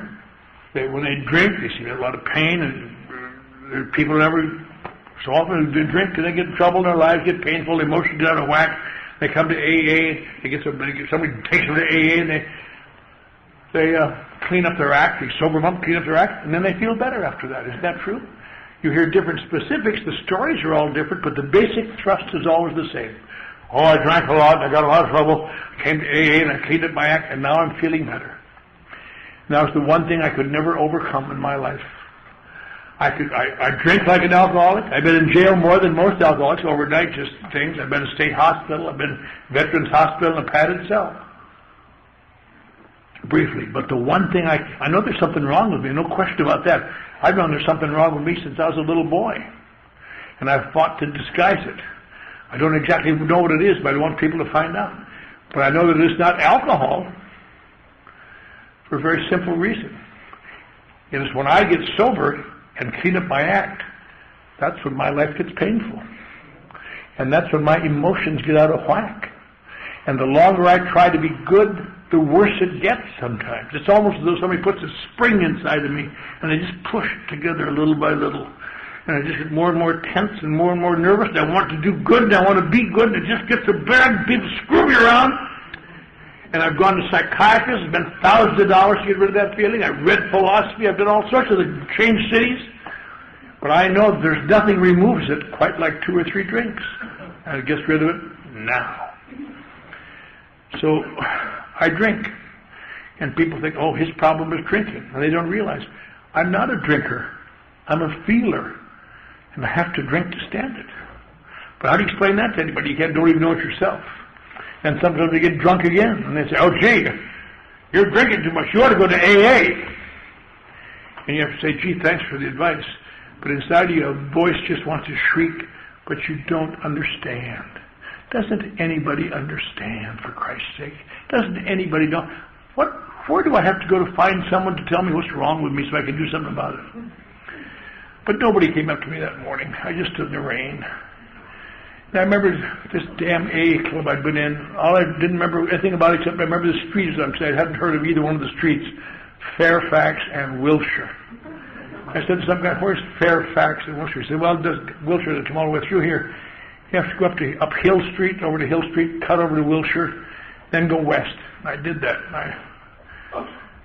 when they drink, they seem to have a lot of pain, and there are people so often they drink and they get in trouble in their lives, get painful, emotions get out of whack. They come to AA, somebody takes them to AA, and they clean up their act, they sober them up, clean up their act, and then they feel better after that. Isn't that true? You hear different specifics, the stories are all different, but the basic thrust is always the same. Oh, I drank a lot, and I got a lot of trouble, I came to AA, and I cleaned up my act, and now I'm feeling better. And that was the one thing I could never overcome in my life. I drink like an alcoholic. I've been in jail more than most alcoholics overnight, just things. I've been in state hospital, I've been in veterans hospital in a padded cell. briefly. But the one thing I know there's something wrong with me, no question about that. I've known there's something wrong with me since I was a little boy. And I've fought to disguise it. I don't exactly know what it is, but I want people to find out. But I know that it's not alcohol for a very simple reason. It is when I get sober and clean up my act, that's when my life gets painful. And that's when my emotions get out of whack. And the longer I try to be good, the worse it gets sometimes. It's almost as though somebody puts a spring inside of me and they just push it together little by little. And I just get more and more tense and more nervous. And I want to do good and I want to be good, and it just gets so bad. People screw me around. And I've gone to psychiatrists, spent thousands of dollars to get rid of that feeling. I've read philosophy. I've done all sorts of things, changed cities. But I know that there's nothing removes it quite like 2 or 3 drinks. And it gets rid of it now. So I drink. And people think, oh, his problem is drinking. And they don't realize I'm not a drinker. I'm a feeler. And I have to drink to stand it. But how do you explain that to anybody? You don't even know it yourself. And sometimes they get drunk again. And they say, oh, gee, you're drinking too much. You ought to go to AA. And you have to say, gee, thanks for the advice. But inside of you, a voice just wants to shriek, but you don't understand. Doesn't anybody understand, for Christ's sake? Doesn't anybody know? Where do I have to go to find someone to tell me what's wrong with me so I can do something about it? But nobody came up to me that morning. I just stood in the rain. And I remember this damn AA club I'd been in. All I didn't remember anything about it except I remember the streets. I hadn't heard of either one of the streets, Fairfax and Wilshire. I said to some guy, where's Fairfax and Wilshire? He said, well, does Wilshire to come all the way through here? You have to go up Hill Street, over to Hill Street, cut over to Wilshire, then go west. And I did that.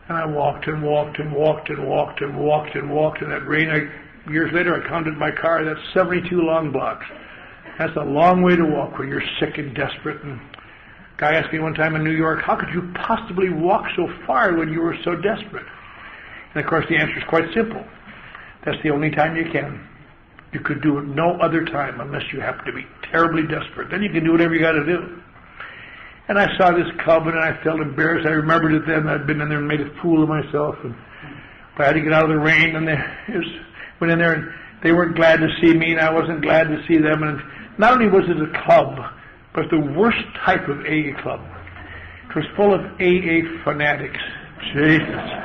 And I walked and walked and walked and walked and walked and walked in that rain. Years later, I counted my car. That's 72 long blocks. That's a long way to walk when you're sick and desperate. And a guy asked me one time in New York, how could you possibly walk so far when you were so desperate? And of course, the answer is quite simple. That's the only time you can. You could do it no other time unless you happen to be terribly desperate. Then you can do whatever you got to do. And I saw this club and I felt embarrassed. I remembered it then. I'd been in there and made a fool of myself. But I had to get out of the rain, and went in there, and they weren't glad to see me, and I wasn't glad to see them. And not only was it a club, but the worst type of AA club. It was full of AA fanatics. Jesus.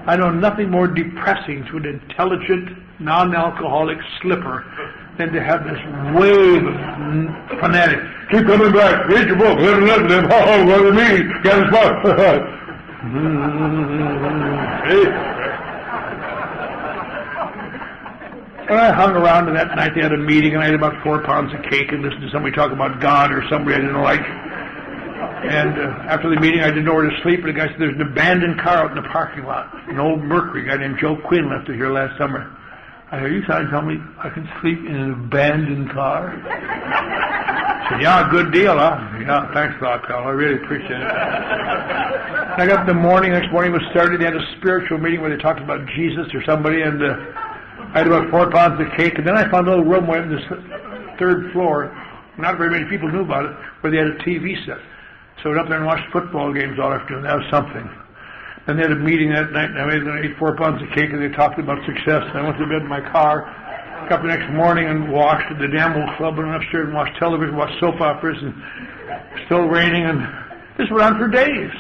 I know nothing more depressing to an intelligent, non-alcoholic slipper than to have this wave of fanatics. Keep coming back. Read your book. Let it them. Oh, what do you mean? Get a spot. When I hung around and that night they had a meeting and I had about 4 pounds of cake and listened to somebody talk about God or somebody I didn't like. And after the meeting I didn't know where to sleep, and the guy said, there's an abandoned car out in the parking lot. An old Mercury, a guy named Joe Quinn left it here last summer. I said, are you trying to tell me I can sleep in an abandoned car? I said, yeah, good deal, huh? Yeah, thanks a lot, pal. I really appreciate it. I got up in the morning, next morning was Saturday, they had a spiritual meeting where they talked about Jesus or somebody, and I had about 4 pounds of cake, and then I found a little room on this 3rd floor, not very many people knew about it, where they had a TV set. So I went up there and watched football games all afternoon. That was something. Then they had a meeting that night, and I ate 4 pounds of cake, and they talked about success. And I went to bed in my car, got up the next morning and washed at the damn old club, and went upstairs and watched television, watched soap operas, and still raining, and this went on for days.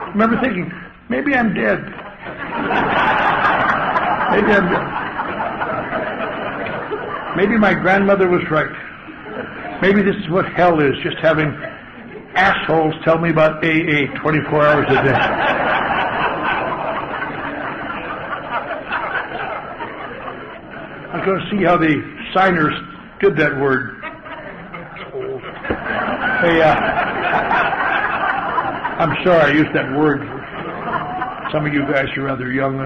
I remember thinking, maybe I'm dead. Maybe I'm dead. Maybe my grandmother was right. Maybe this is what hell is, just having assholes tell me about AA 24 hours a day. I was going to see how the signers did that word. Hey, I'm sorry I used that word. Some of you guys are rather young.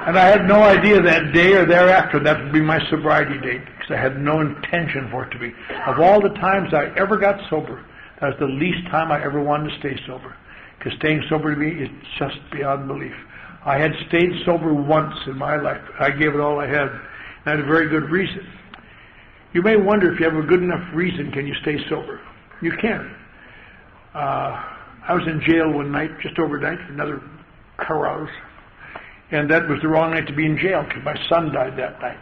And I had no idea that day or thereafter that would be my sobriety date, because I had no intention for it to be. Of all the times I ever got sober, that was the least time I ever wanted to stay sober. Because staying sober to me is just beyond belief. I had stayed sober once in my life. I gave it all I had. And I had a very good reason. You may wonder if you have a good enough reason, can you stay sober? You can. I was in jail one night, just overnight, another carouse. And that was the wrong night to be in jail because my son died that night.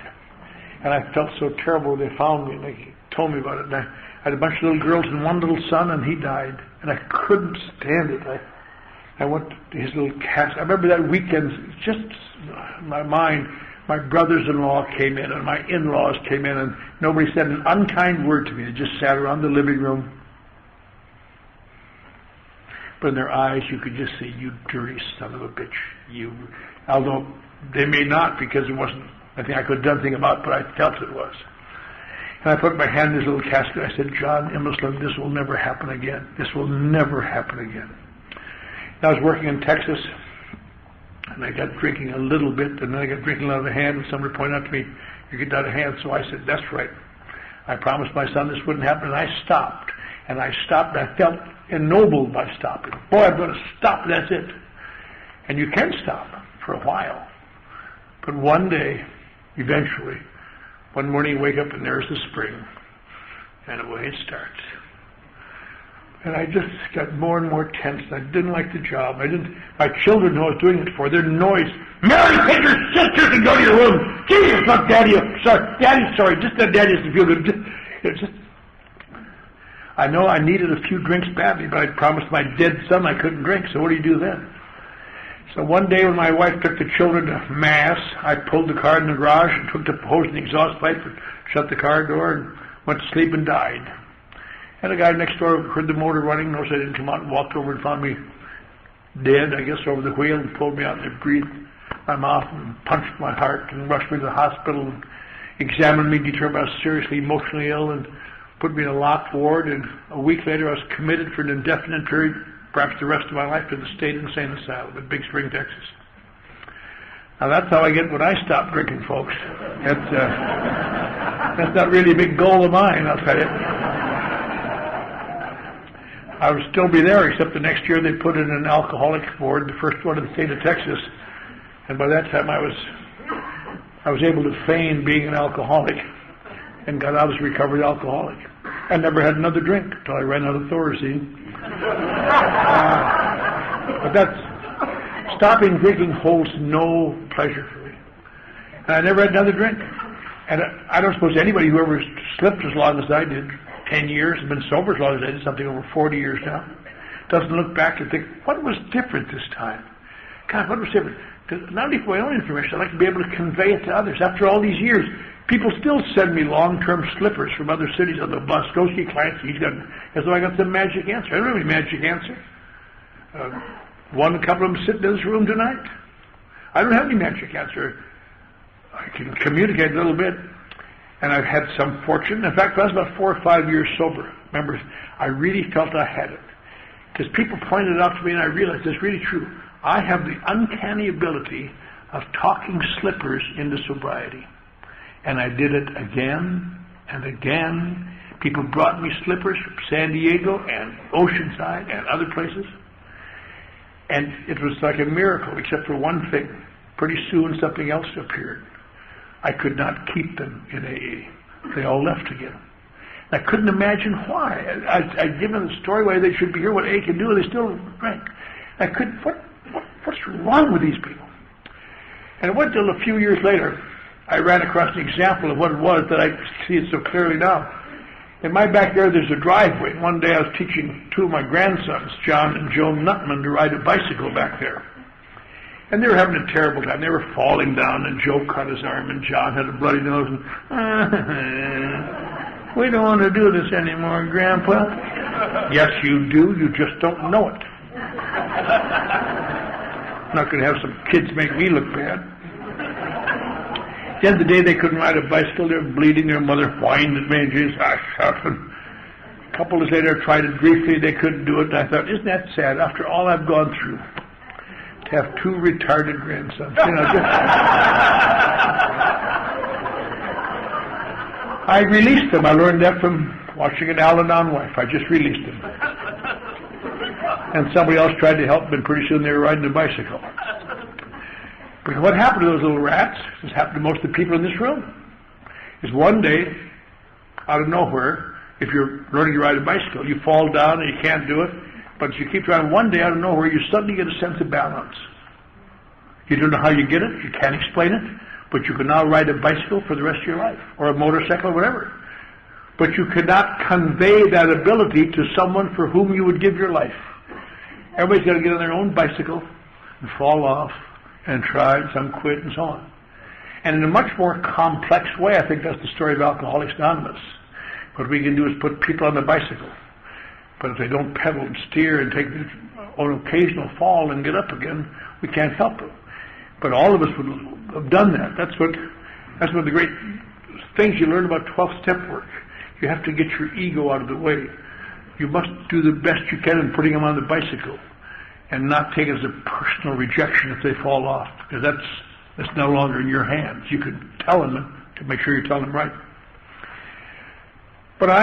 And I felt so terrible when they found me and they told me about it. And I had a bunch of little girls and one little son, and he died. And I couldn't stand it. I went to his little casket. I remember that weekend, just my mind, my brothers-in-law came in and my in-laws came in, and nobody said an unkind word to me. They just sat around the living room. But in their eyes, you could just say, "You dirty son of a bitch, you." Although they may not, because it wasn't anything I could have done anything about it, but I felt it was. And I put my hand in his little casket. I said, "John Immeslund, this will never happen again. This will never happen again." And I was working in Texas, and I got drinking a little bit, and then I got drinking out of the hand, and somebody pointed out to me, "You're getting out of hand." So I said, "That's right. I promised my son this wouldn't happen," and I stopped. And I stopped, and I felt ennobled by stopping. Boy, I'm going to stop, that's it. And you can stop for a while. But one day, eventually, one morning you wake up and there's the spring, and away it starts. And I just got more and more tense. I didn't like the job. My children knew I was doing it for. Their noise. "Mary, take your sisters and go to your room." "Jesus, not Daddy. Sorry. Daddy's sorry. Just that Daddy doesn't feel good." I know I needed a few drinks badly, but I promised my dead son I couldn't drink, so what do you do then? So one day when my wife took the children to Mass, I pulled the car in the garage and took the hose and the exhaust pipe and shut the car door and went to sleep and died. And a guy next door heard the motor running, noticed I didn't come out, and walked over and found me dead, I guess, over the wheel, and pulled me out and they breathed my mouth and punched my heart and rushed me to the hospital and examined me, determined I was seriously emotionally ill, and put me in a locked ward. And a week later I was committed for an indefinite period, perhaps the rest of my life, to the State Insane Asylum in Big Spring, Texas. Now that's how I get when I stop drinking, folks. That's not really a big goal of mine, I'll tell you. I would still be there, except the next year they put in an alcoholic ward, the first one in the state of Texas. And by that time I was able to feign being an alcoholic and got out as a recovered alcoholic. I never had another drink until I ran out of Thorazine. But that's, stopping drinking holds no pleasure for me. And I never had another drink. And I don't suppose anybody who ever slipped as long as I did, 10 years, and been sober as long as I did, something over 40 years now, doesn't look back and think, what was different this time? God, what was different? Because not only for my own information, I'd like to be able to convey it to others. After all these years, people still send me long-term slippers from other cities on the bus. "Go see Clancy. As though I got some magic answer." I don't have any magic answer. A couple of them sitting in this room tonight. I don't have any magic answer. I can communicate a little bit, and I've had some fortune. In fact, I was about 4 or 5 years sober. Remember, I really felt I had it. Because people pointed it out to me, and I realized it's really true. I have the uncanny ability of talking slippers into sobriety. And I did it again and again. People brought me slippers from San Diego and Oceanside and other places. And it was like a miracle, except for one thing. Pretty soon something else appeared. I could not keep them in AA. They all left again. I couldn't imagine why. I'd given the story why they should be here, what AA can do, and they still drank. I couldn't, what's wrong with these people? And it wasn't until a few years later I ran across an example of what it was that I see it so clearly now. In my backyard there's a driveway. One day I was teaching two of my grandsons, John and Joe Nutman, to ride a bicycle back there. And they were having a terrible time. They were falling down, and Joe cut his arm, and John had a bloody nose, and "We don't want to do this anymore, Grandpa." "Yes, you do. You just don't know it." I'm not going to have some kids make me look bad. At the end of the day, they couldn't ride a bicycle. They were bleeding. Their mother whined at me, and Jesus, I shouted. A couple of days later, I tried it briefly. They couldn't do it. And I thought, isn't that sad? After all I've gone through, to have two retarded grandsons. I released them. I learned that from watching an Al-Anon wife. I just released them. And somebody else tried to help them, and pretty soon they were riding a bicycle. Because what happened to those little rats, this happened to most of the people in this room, is one day, out of nowhere, if you're learning to ride a bicycle, you fall down and you can't do it, But you keep trying, one day out of nowhere, you suddenly get a sense of balance. You don't know how you get it, you can't explain it, but you can now ride a bicycle for the rest of your life, or a motorcycle, or whatever. But you cannot convey that ability to someone for whom you would give your life. Everybody's got to get on their own bicycle and fall off and try, and some quit, and so on. And in a much more complex way, I think that's the story of Alcoholics Anonymous. What we can do is put people on the bicycle. But if they don't pedal and steer and take an occasional fall and get up again, we can't help them. But all of us would have done that. That's one of the great things you learn about 12-step work. You have to get your ego out of the way. You must do the best you can in putting them on the bicycle and not take it as a personal rejection if they fall off, because that's no longer in your hands. You can tell them to make sure you tell them right. But a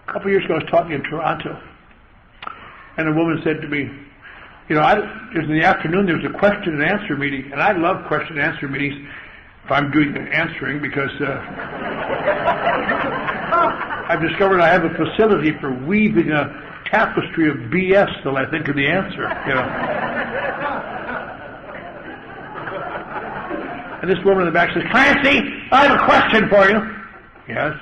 couple of years ago I was talking in Toronto, and a woman said to me, it was in the afternoon, there was a question and answer meeting, and I love question and answer meetings if I'm doing the answering, because I've discovered I have a facility for weaving a tapestry of BS till I think of the answer, And this woman in the back says, "Clancy, I have a question for you." "Yes."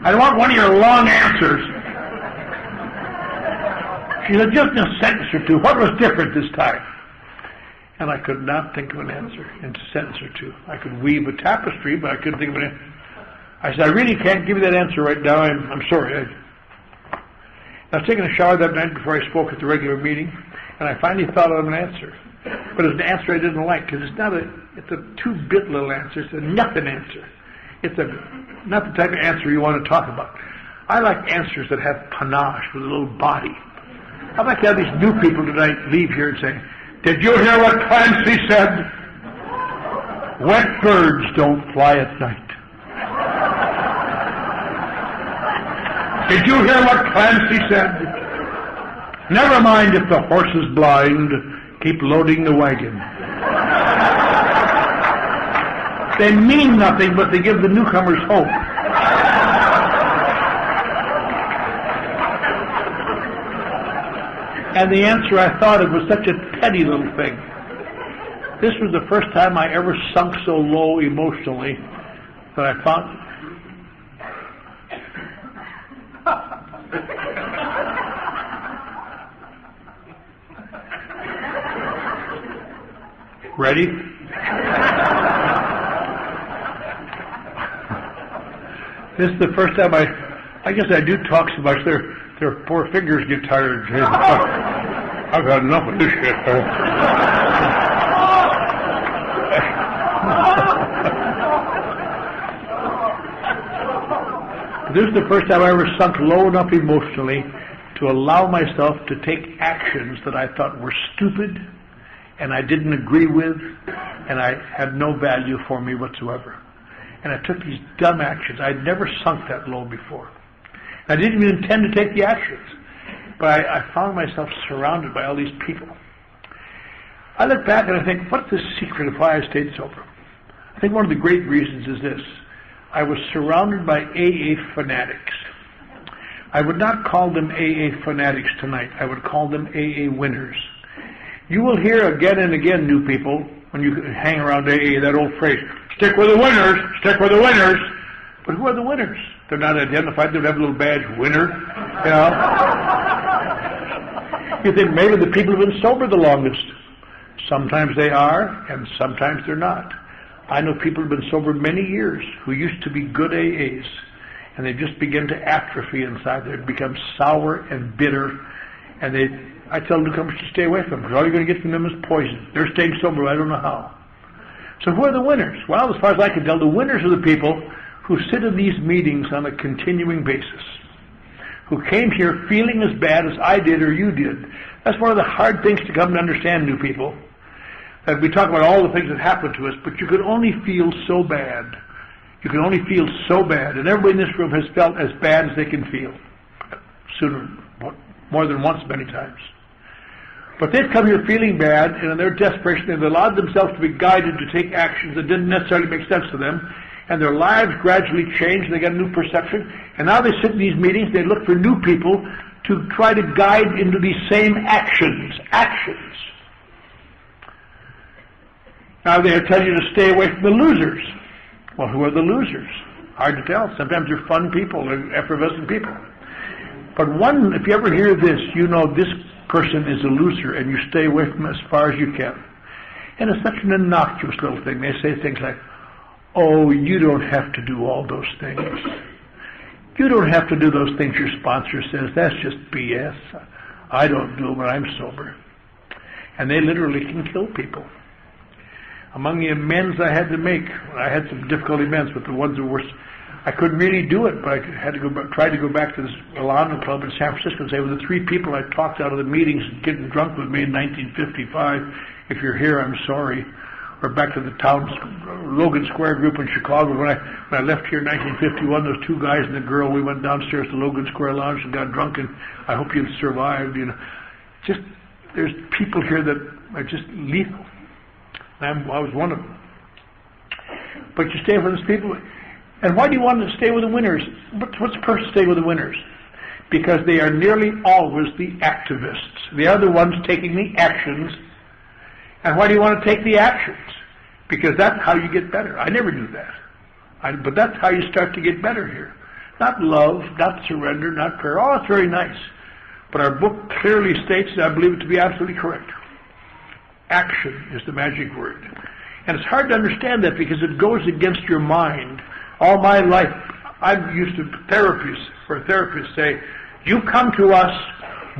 "I want one of your long answers." She said, "Just in a sentence or two. What was different this time?" And I could not think of an answer in a sentence or two. I could weave a tapestry, but I couldn't think of an answer. I said, "I really can't give you that answer right now. I'm sorry." I was taking a shower that night before I spoke at the regular meeting, and I finally thought of an answer. But it's an answer I didn't like, because it's a two-bit little answer. It's a nothing answer. It's not the type of answer you want to talk about. I like answers that have panache, with a little body. I'd like to have these new people tonight leave here and say, "Did you hear what Clancy said? Wet birds don't fly at night." "Did you hear what Clancy said? Never mind if the horse is blind, keep loading the wagon." They mean nothing, but they give the newcomers hope. And the answer I thought of was such a petty little thing. This was the first time I ever sunk so low emotionally that I found... Ready? This is the first time I guess I do talk so much, their poor fingers get tired. I've had enough of this shit. This is the first time I ever sunk low enough emotionally to allow myself to take actions that I thought were stupid and I didn't agree with, and I had no value for me whatsoever. And I took these dumb actions. I'd never sunk that low before. I didn't even intend to take the actions, but I found myself surrounded by all these people. I look back and I think, what's the secret of why I stayed sober? I think one of the great reasons is this. I was surrounded by AA fanatics. I would not call them AA fanatics tonight. I would call them AA winners. You will hear again and again, new people, when you hang around AA, that old phrase, "Stick with the winners, stick with the winners." But who are the winners? They're not identified. They don't have a little badge, winner, You think maybe the people who've been sober the longest. Sometimes they are, and sometimes they're not. I know people who've been sober many years who used to be good AAs, and they just begin to atrophy inside. They become sour and bitter, and I tell newcomers to stay away from them, because all you're going to get from them is poison. They're staying sober, I don't know how. So who are the winners? Well, as far as I can tell, the winners are the people who sit in these meetings on a continuing basis, who came here feeling as bad as I did or you did. That's one of the hard things to come to understand, new people, that we talk about all the things that happened to us, but you can only feel so bad. You can only feel so bad, and everybody in this room has felt as bad as they can feel, sooner, more than once, many times. But they've come here feeling bad, and in their desperation, they've allowed themselves to be guided to take actions that didn't necessarily make sense to them, and their lives gradually change, and they get a new perception, and now they sit in these meetings, they look for new people to try to guide into these same actions. Now they tell you to stay away from the losers. Well, who are the losers? Hard to tell. Sometimes they're fun people, they're effervescent people. But one, if you ever hear this, you know this person is a loser, and you stay away from them as far as you can. And it's such an innocuous little thing. They say things like, oh, you don't have to do all those things. You don't have to do those things your sponsor says. That's just BS. I don't do them when I'm sober. And they literally can kill people. Among the amends I had to make, I had some difficult amends, but the ones that were, I couldn't really do it, but I had to try to go back to this Alano Club in San Francisco and say, well, the three people I talked out of the meetings getting drunk with me in 1955, if you're here, I'm sorry. Or back to the Logan Square group in Chicago. When I left here in 1951, those two guys and the girl, we went downstairs to Logan Square Lounge and got drunk, and I hope you've survived. Just there's people here that are just lethal. I was one of them. But you stay with those people. And why do you want to stay with the winners? What's the purpose of staying with the winners? Because they are nearly always the activists. They are the ones taking the actions. And why do you want to take the actions? Because that's how you get better. I never knew that. But that's how you start to get better here. Not love, not surrender, not prayer. Oh, it's very nice. But our book clearly states, and I believe it to be absolutely correct, action is the magic word. And it's hard to understand that because it goes against your mind. All my life, I'm used to therapists say, you come to us,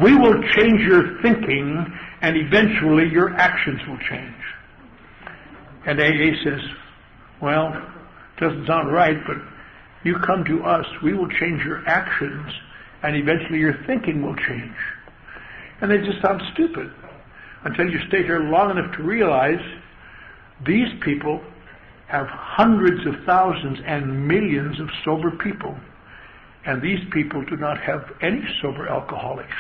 we will change your thinking, and eventually your actions will change. And AA says, well, it doesn't sound right, but you come to us, we will change your actions, and eventually your thinking will change. And they just sound stupid until you stay here long enough to realize these people have hundreds of thousands and millions of sober people, and these people do not have any sober alcoholics.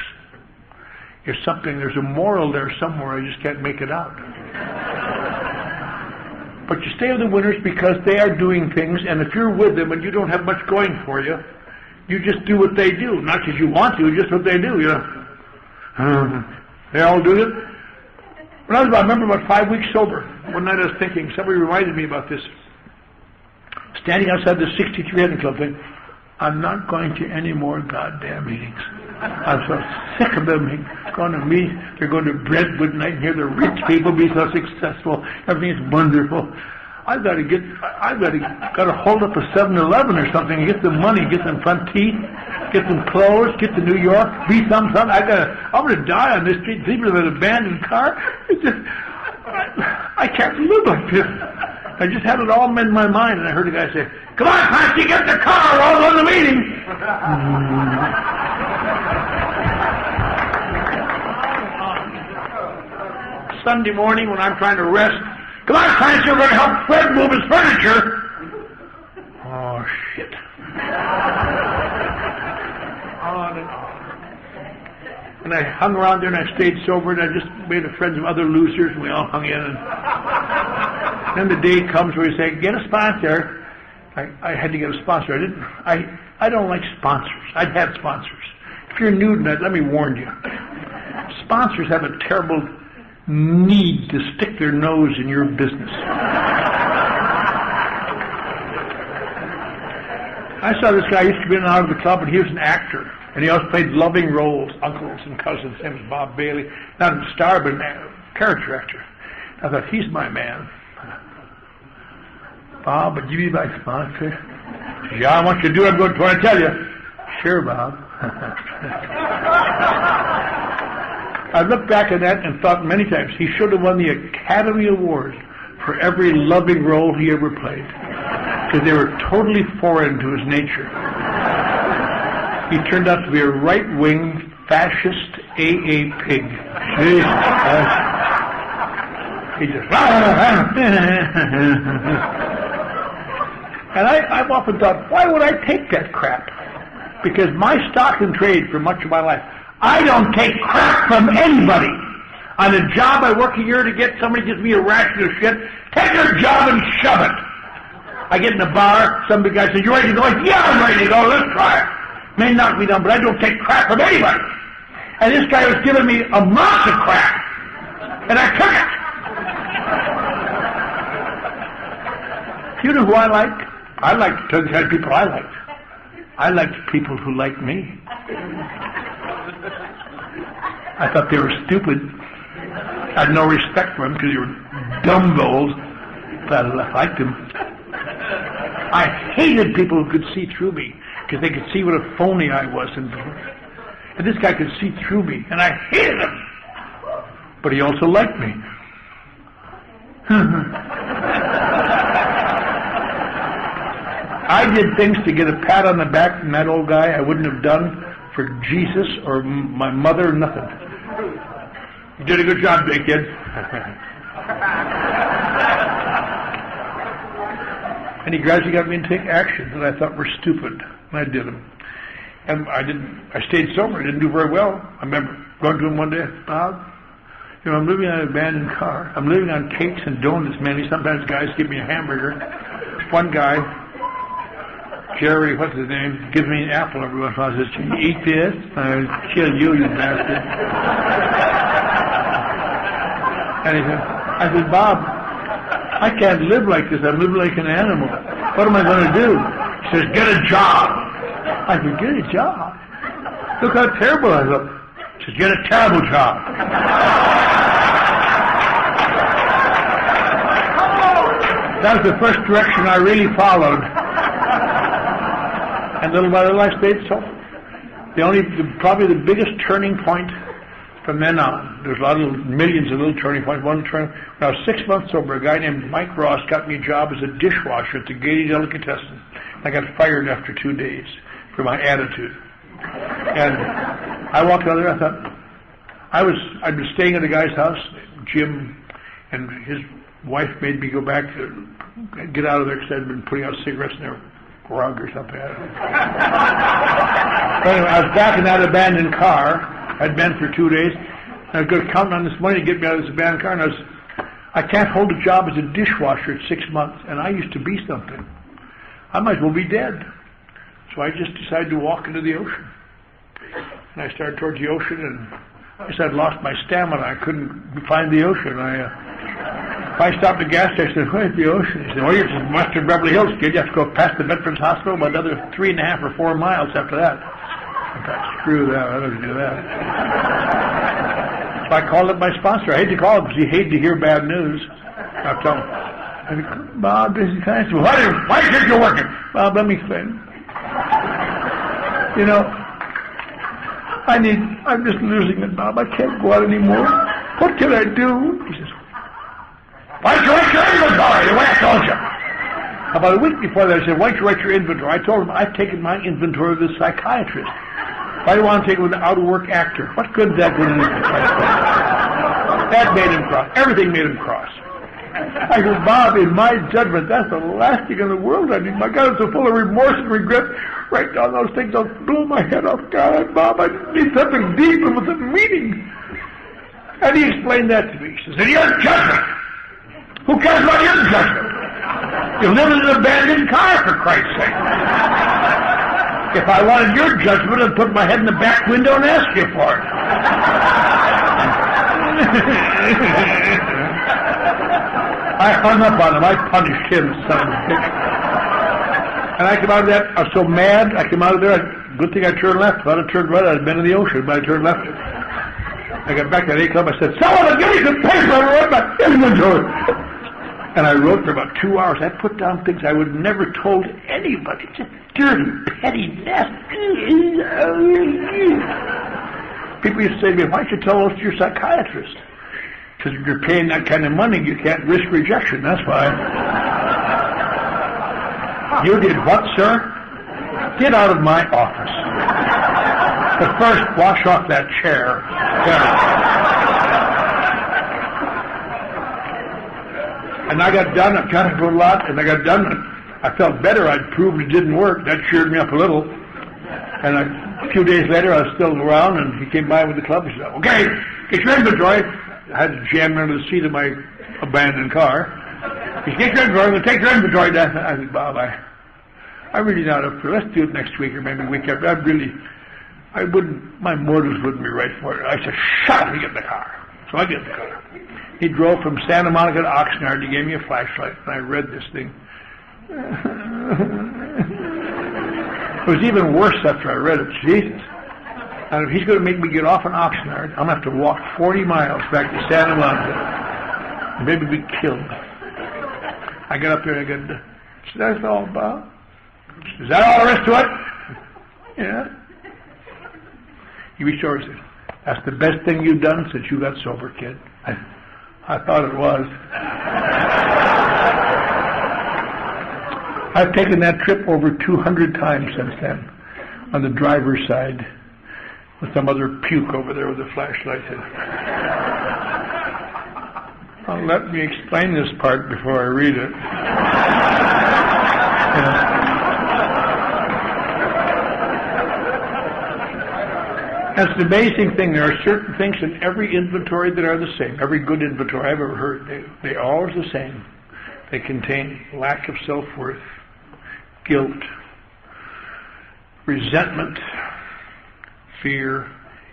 There's a moral there somewhere, I just can't make it out. But you stay with the winners because they are doing things, and if you're with them and you don't have much going for you, you just do what they do. Not because you want to, just what they do, They all do it. I remember about 5 weeks sober. One night I was thinking, somebody reminded me about this. Standing outside the 6300 Club thing, I'm not going to any more goddamn meetings. I'm so sick of them going to meet. They're going to Brentwood night and hear the rich people be so successful. Everything's wonderful. I've got to hold up a 7-Eleven or something and get the money, get some front teeth, get some clothes, get to New York, be something. I'm going to die on this street, sleeping in an abandoned car. I can't live like this. I just had it all in my mind, and I heard a guy say, "Come on, Clancy, get the car, we're all going to the meeting." Sunday morning when I'm trying to rest, "Come on, Clancy, we're going to help Fred move his furniture." Oh, shit. On and on. And I hung around there and I stayed sober, and I just made a friend of other losers, and we all hung in. And then the day comes where you say, "Get a sponsor." I had to get a sponsor. I don't like sponsors. I'd had sponsors. If you're new tonight, let me warn you. Sponsors have a terrible need to stick their nose in your business. I saw this guy used to be in and out of the club, and he was an actor, and he always played loving roles, uncles and cousins. His name was Bob Bailey, not a star, but a character actor. I thought, he's my man. "Bob, would you be my sponsor?" "Yeah, I want you to do what I'm going to tell you." "Sure, Bob." I looked back at that and thought many times he should have won the Academy Award for every loving role he ever played, because they were totally foreign to his nature. He turned out to be a right-wing, fascist AA pig. He just... And I've often thought, why would I take that crap? Because my stock and trade for much of my life, I don't take crap from anybody. On a job I work a year to get, somebody gives me a ration of shit, take their job and shove it. I get in a bar, some big guy says, "You ready to go?" I say, "Yeah, I'm ready to go, let's try it." May knock me down, but I don't take crap from anybody. And this guy was giving me a monster crap. And I took it. You know who I liked? I liked the kind of people I liked. I liked people who liked me. I thought they were stupid. I had no respect for them because they were dumb goals. But I liked them. I hated people who could see through me because they could see what a phony I was. And this guy could see through me, and I hated him. But he also liked me. I did things to get a pat on the back from that old guy I wouldn't have done for Jesus or my mother, nothing. You did a good job, big kid. And he gradually got me to take actions that I thought were stupid, and I did them. And I stayed sober. I didn't do very well. I remember going to him one day, Bob, you know, I'm living on an abandoned car. I'm living on cakes and donuts, mainly. Sometimes guys give me a hamburger. One guy, Jerry, what's his name, gives me an apple every once in a while. Says, "Can you eat this? I'll kill you, you bastard." And he said, I said, "Bob, I can't live like this. I'm living like an animal. What am I going to do?" He says, "Get a job." I said, "Get a job? Look how terrible I look." He says, "Get a terrible job." That was the first direction I really followed. And little by little I stayed sober. Probably the biggest turning point from then on. There's a lot of millions of little turning points. When I was 6 months sober, a guy named Mike Ross got me a job as a dishwasher at the Gaiety Delicatessen. I got fired after 2 days for my attitude. And I walked out there, I thought, I'd been staying at a guy's house, Jim, and his wife made me go back to get out of there because I'd been putting out cigarettes in their rug or something. I don't know. But anyway, I was back in that abandoned car. I'd been for 2 days. I was going to count on this money to get me out of this abandoned car, and I can't hold a job as a dishwasher at 6 months, and I used to be something. I might as well be dead. So I just decided to walk into the ocean. And I started towards the ocean, and I said I'd lost my stamina. I couldn't find the ocean. If I stopped at the gas station, I said, "Where's the ocean?" He said, "Well, you're from Western Beverly Hills, kid. You have to go past the Veterans Hospital about another 3.5 or 4 miles after that." I thought, screw that. I don't do that. So I called up my sponsor. I hate to call him because he hated to hear bad news. I told him, I said, "Bob, this is kind of..." "Why do you think you're working?" "Bob, let me explain. You know, I'm just losing it, Bob. I can't go out anymore. What can I do?" He says, "Why don't you write your inventory the way I told you?" About a week before that, I said, "Why don't you write your inventory?" I told him I've taken my inventory with a psychiatrist. Why do you want to take it with an out-of-work actor? What good is that going to do? That made him cross. Everything made him cross. I said, "Bob, in my judgment, that's the last thing in the world I need. My God, I'm so full of remorse and regret. Write down those things, I'll blow my head off. God, Bob, I need something deep and with a meaning." And he explained that to me. He says, "In your judgment. Who cares about your judgment? You live in an abandoned car, for Christ's sake. If I wanted your judgment, I'd put my head in the back window and ask you for it." I hung up on him. I punished him, son of a bitch. And I came out of that, I was so mad, I came out of there, good thing I turned left. If I'd have turned right, I'd have been in the ocean, but I turned left. I got back to that AA Club, I said, "Someone give me some paper, I wrote my inventory." And I wrote for about 2 hours. I put down things I would never told anybody. Just dirty, petty mess. People used to say to me, "Why don't you tell those to your psychiatrist?" Because if you're paying that kind of money, you can't risk rejection. That's why. "You did what, sir?" "Get out of my office. But first, wash off that chair." And I got done. I've got to go a lot, and I got done. And I felt better. I'd proved it didn't work. That cheered me up a little. And a few days later, I was still around, and he came by with the club. He said, "Okay, get your inventory." I had to jam under the seat of my abandoned car. He said, "Get your inventory. We'll take your inventory down." I said, "Bob, I'm really not up for it. Let's do it next week or maybe the week after. my motives wouldn't be right for it. I said, shut up and get in the car. So I get in the car. He drove from Santa Monica to Oxnard. He gave me a flashlight, and I read this thing. It was even worse after I read it. Jesus. And if he's going to make me get off in Oxnard, I'm going to have to walk 40 miles back to Santa Monica and maybe be killed. I got up there and I got, so that's all about? Is that all there is to it? Yeah. He reached over and said, that's the best thing you've done since you got sober, kid. I thought it was. I've taken that trip over 200 times since then, on the driver's side, with some other puke over there with a flashlight. Well, let me explain this part before I read it. That's the amazing thing. There are certain things in every inventory that are the same. Every good inventory I've ever heard, they're always the same. They contain lack of self-worth, guilt, resentment, fear,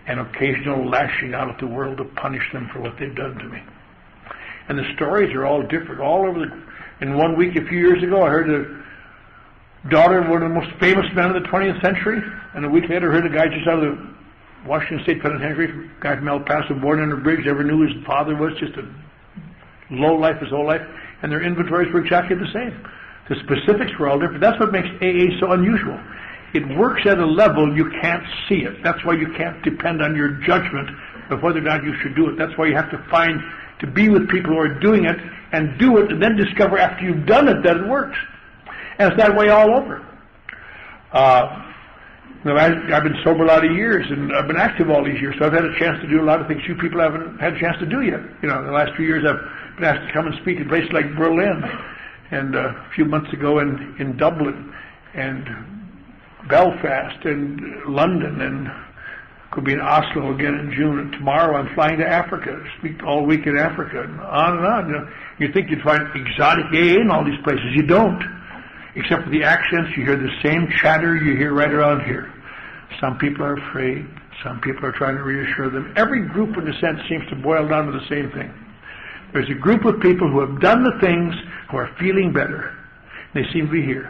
and occasional lashing out at the world to punish them for what they've done to me. And the stories are all different. All over in 1 week, a few years ago, I heard the daughter of one of the most famous men of the 20th century, and a week later, I heard a guy just out of the Washington State Penitentiary, a guy from El Paso, born under a bridge, never knew his father was, just a low life his whole life, and their inventories were exactly the same. The specifics were all different. That's what makes AA so unusual. It works at a level you can't see it. That's why you can't depend on your judgment of whether or not you should do it. That's why you have to be with people who are doing it and do it, and then discover after you've done it that it works. And it's that way all over. I've been sober a lot of years, and I've been active all these years, so I've had a chance to do a lot of things you people haven't had a chance to do yet. In the last few years I've been asked to come and speak in places like Berlin, and a few months ago in Dublin, and Belfast, and London, and could be in Oslo again in June, and tomorrow I'm flying to Africa to speak all week in Africa, and on and on. You think you'd find exotic AA in all these places. You don't. Except for the accents, you hear the same chatter you hear right around here. Some people are afraid. Some people are trying to reassure them. Every group, in a sense, seems to boil down to the same thing. There's a group of people who have done the things, who are feeling better. They seem to be here.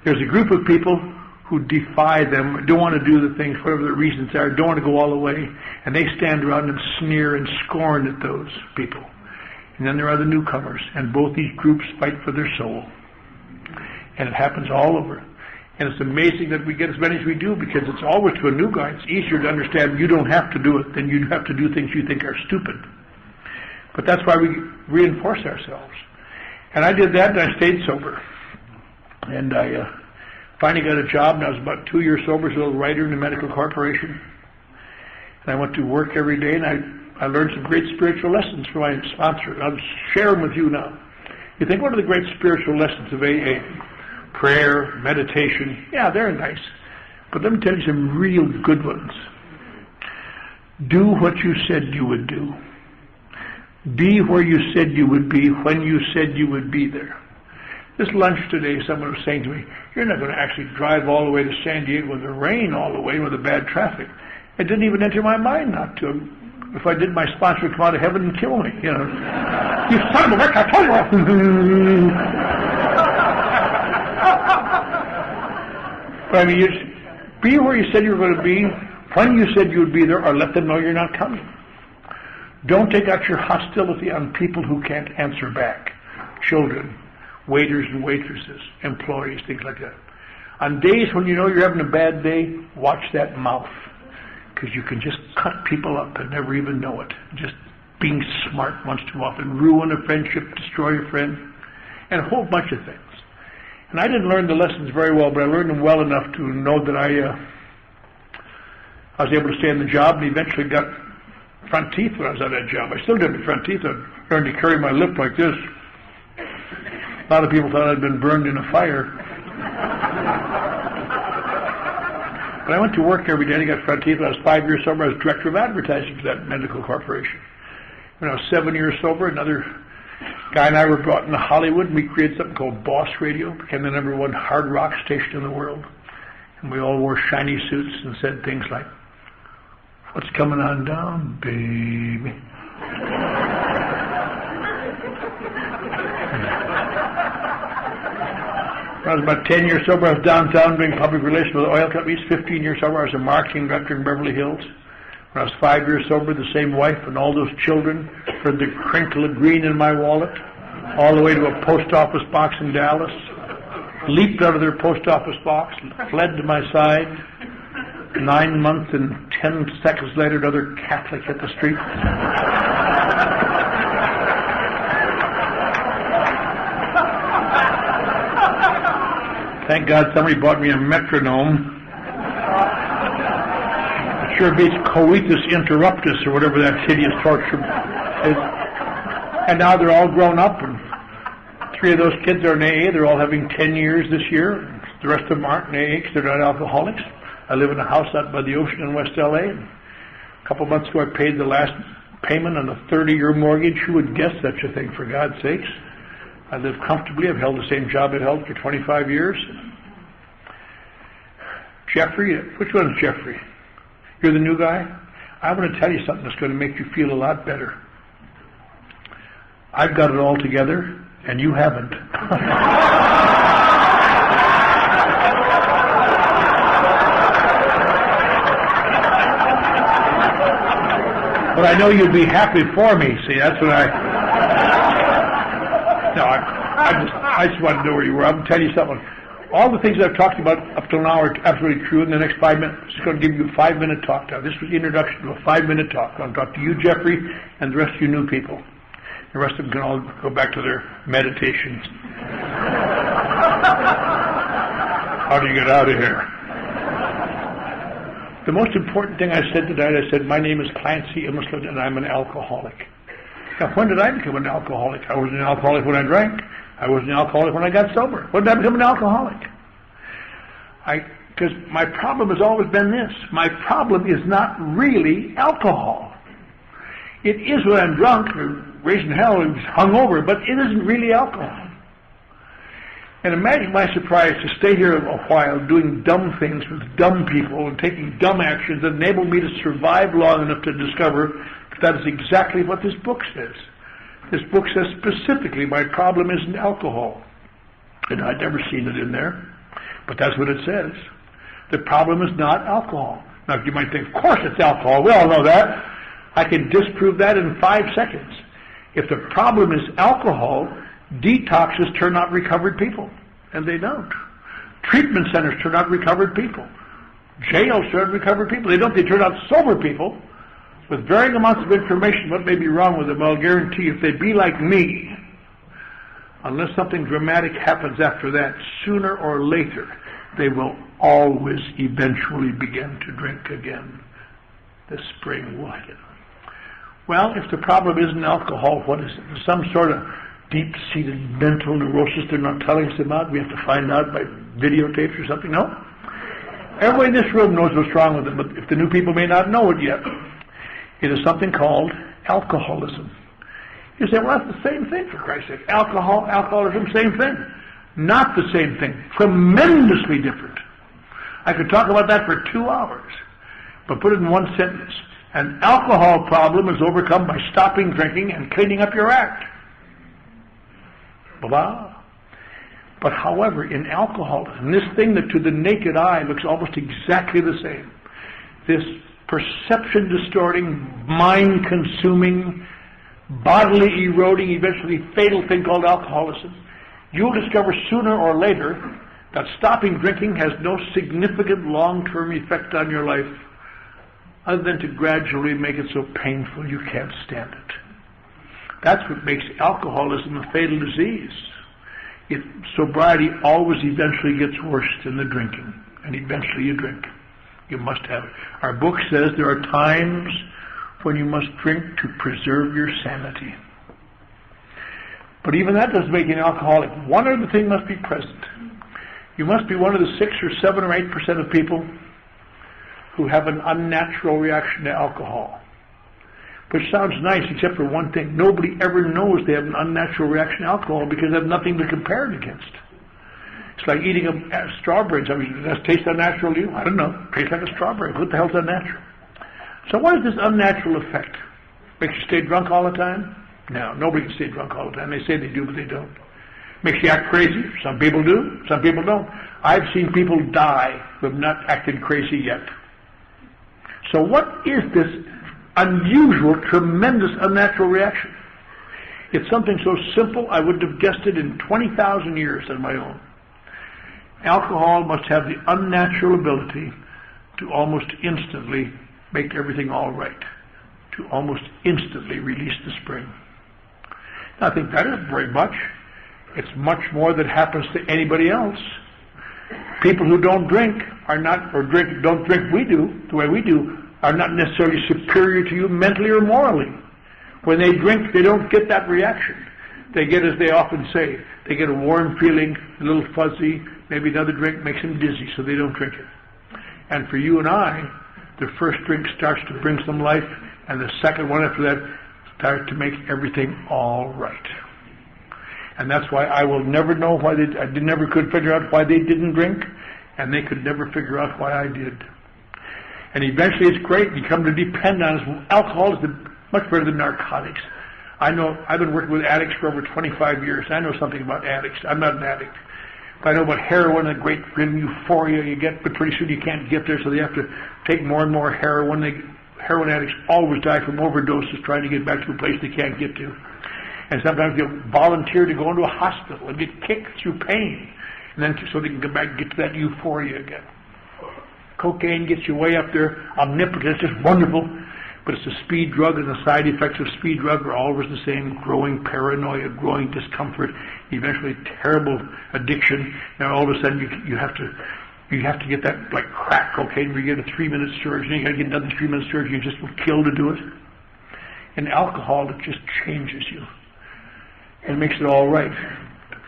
There's a group of people who defy them, don't want to do the things, whatever the reasons are, don't want to go all the way, and they stand around and sneer and scorn at those people. And then there are the newcomers, and both these groups fight for their soul. And it happens all over. And it's amazing that we get as many as we do, because it's always to a new guy. It's easier to understand you don't have to do it than you have to do things you think are stupid. But that's why we reinforce ourselves. And I did that, and I stayed sober. And I finally got a job, and I was about 2 years sober as a little writer in a medical corporation. And I went to work every day, and I learned some great spiritual lessons from my sponsor. And I'll share them with you now. You think, what are the great spiritual lessons of AA? Prayer, meditation, yeah, they're nice. But let me tell you some real good ones. Do what you said you would do. Be where you said you would be when you said you would be there. This lunch today, someone was saying to me, you're not going to actually drive all the way to San Diego in the rain all the way with the bad traffic. It didn't even enter my mind not to. If I did, my sponsor would come out of heaven and kill me, You son of a bitch, I told you. But I mean, you be where you said you were going to be, when you said you would be there, or let them know you're not coming. Don't take out your hostility on people who can't answer back. Children, waiters and waitresses, employees, things like that. On days when you know you're having a bad day, watch that mouth, because you can just cut people up and never even know it. Just being smart once too often, ruin a friendship, destroy a friend, and a whole bunch of things. And I didn't learn the lessons very well, but I learned them well enough to know that I was able to stay in the job, and eventually got front teeth when I was on that job. I still did the front teeth. I learned to carry my lip like this. A lot of people thought I'd been burned in a fire. But I went to work every day and I got front teeth. When I was 5 years sober, I was director of advertising for that medical corporation. When I was 7 years sober, another guy and I were brought into Hollywood, and we created something called Boss Radio. It became the #1 hard rock station in the world. And we all wore shiny suits and said things like, What's coming on down, baby? When I was about 10 years sober, I was downtown doing public relations with oil companies. 15 years sober, I was a marketing director in Beverly Hills. When I was 5 years sober, the same wife and all those children heard the crinkle of green in my wallet, all the way to a post office box in Dallas, leaped out of their post office box, fled to my side. 9 months and 10 seconds later, another Catholic hit the street. Thank God somebody bought me a metronome. It sure beats coitus interruptus or whatever that hideous torture is. And now they're all grown up, and 3 of those kids are in AA. They're all having 10 years this year. The rest of them aren't in AA because they're not alcoholics. I live in a house out by the ocean in West LA. A couple months ago, I paid the last payment on a 30-year mortgage. Who would guess such a thing, for God's sakes? I live comfortably. I've held the same job I've held for 25 years. Jeffrey, which one's Jeffrey? You're the new guy? I want to tell you something that's going to make you feel a lot better. I've got it all together, and you haven't. But I know you'd be happy for me. See, that's what I just wanted to know where you were. I'm going to tell you something. All the things I've talked about up till now are absolutely true. In the next 5 minutes, I'm just going to give you a 5-minute talk now. This was the introduction to a 5-minute talk. I'm going to talk to you, Jeffrey, and the rest of you new people. The rest of them can all go back to their meditations. How do you get out of here? The most important thing I said tonight, I said, my name is Clancy I, and I'm an alcoholic. Now, when did I become an alcoholic? I wasn't an alcoholic when I drank. I wasn't an alcoholic when I got sober. When did I become an alcoholic? Because my problem has always been this. My problem is not really alcohol. It is when I'm drunk, or raising hell, and hungover, but it isn't really alcohol. And imagine my surprise to stay here a while doing dumb things with dumb people and taking dumb actions that enable me to survive long enough to discover that is exactly what this book says. This book says specifically my problem isn't alcohol. And I'd never seen it in there, but that's what it says. The problem is not alcohol. Now, you might think, of course it's alcohol. We all know that. I can disprove that in 5 seconds. If the problem is alcohol, detoxes turn out recovered people, and they don't. Treatment centers turn out recovered people. Jails turn out recovered people. They don't. They turn out sober people with varying amounts of information. What may be wrong with them? I'll guarantee you, if they be like me, unless something dramatic happens after that, sooner or later, they will always eventually begin to drink again. The spring will hit. Well, if the problem isn't alcohol, what is it? Some sort of deep-seated mental neurosis they're not telling us about. We have to find out by videotapes or something. No? Everybody in this room knows what's wrong with it, but if the new people may not know it yet, it is something called alcoholism. You say, well, that's the same thing, for Christ's sake. Alcohol, alcoholism, same thing. Not the same thing. Tremendously different. I could talk about that for 2 hours, but put it in one sentence. An alcohol problem is overcome by stopping drinking and cleaning up your act. Blah. But however, in alcoholism, this thing that to the naked eye looks almost exactly the same, this perception-distorting, mind-consuming, bodily eroding, eventually fatal thing called alcoholism, you'll discover sooner or later that stopping drinking has no significant long-term effect on your life other than to gradually make it so painful you can't stand it. That's what makes alcoholism a fatal disease. Sobriety always eventually gets worse than the drinking, and eventually you drink. You must have it. Our book says there are times when you must drink to preserve your sanity. But even that doesn't make you an alcoholic. One other thing must be present. You must be one of the 6 or 7 or 8% of people who have an unnatural reaction to alcohol. Which sounds nice, except for one thing. Nobody ever knows they have an unnatural reaction to alcohol because they have nothing to compare it against. It's like eating a strawberry. Does it taste unnatural to you? I don't know. It tastes like a strawberry. What the hell's unnatural? So what is this unnatural effect? Makes you stay drunk all the time? No, nobody can stay drunk all the time. They say they do, but they don't. Makes you act crazy? Some people do, some people don't. I've seen people die who have not acted crazy yet. So what is this unusual, tremendous, unnatural reaction? It's something so simple I wouldn't have guessed it in 20,000 years on my own. Alcohol must have the unnatural ability to almost instantly make everything all right, to almost instantly release the spring. Now, I think that isn't very much. It's much more than happens to anybody else. People who don't drink are not, or don't drink we do, the way we do, are not necessarily superior to you mentally or morally. When they drink, they don't get that reaction. They get, as they often say, they get a warm feeling, a little fuzzy, maybe another drink makes them dizzy, so they don't drink it. And for you and I, the first drink starts to bring some life, and the second one after that starts to make everything all right. And that's why I will never know why I never could figure out why they didn't drink, and they could never figure out why I did. And eventually it's great, you come to depend on it. Alcohol is much better than narcotics. I know, I've been working with addicts for over 25 years. I know something about addicts. I'm not an addict. But I know about heroin, a great feeling euphoria you get, but pretty soon you can't get there, so they have to take more and more heroin. Heroin addicts always die from overdoses trying to get back to a place they can't get to. And sometimes they'll volunteer to go into a hospital and get kicked through pain, and then so they can come back and get to that euphoria again. Cocaine gets you way up there, omnipotent, it's just wonderful, but it's a speed drug, and the side effects of speed drug are always the same: growing paranoia, growing discomfort, eventually terrible addiction. Now all of a sudden you have to get that, like crack cocaine, where you get a 3-minute surge, and you got to get another 3-minute surge, and you just will kill to do it. And alcohol, it just changes you. And makes it all right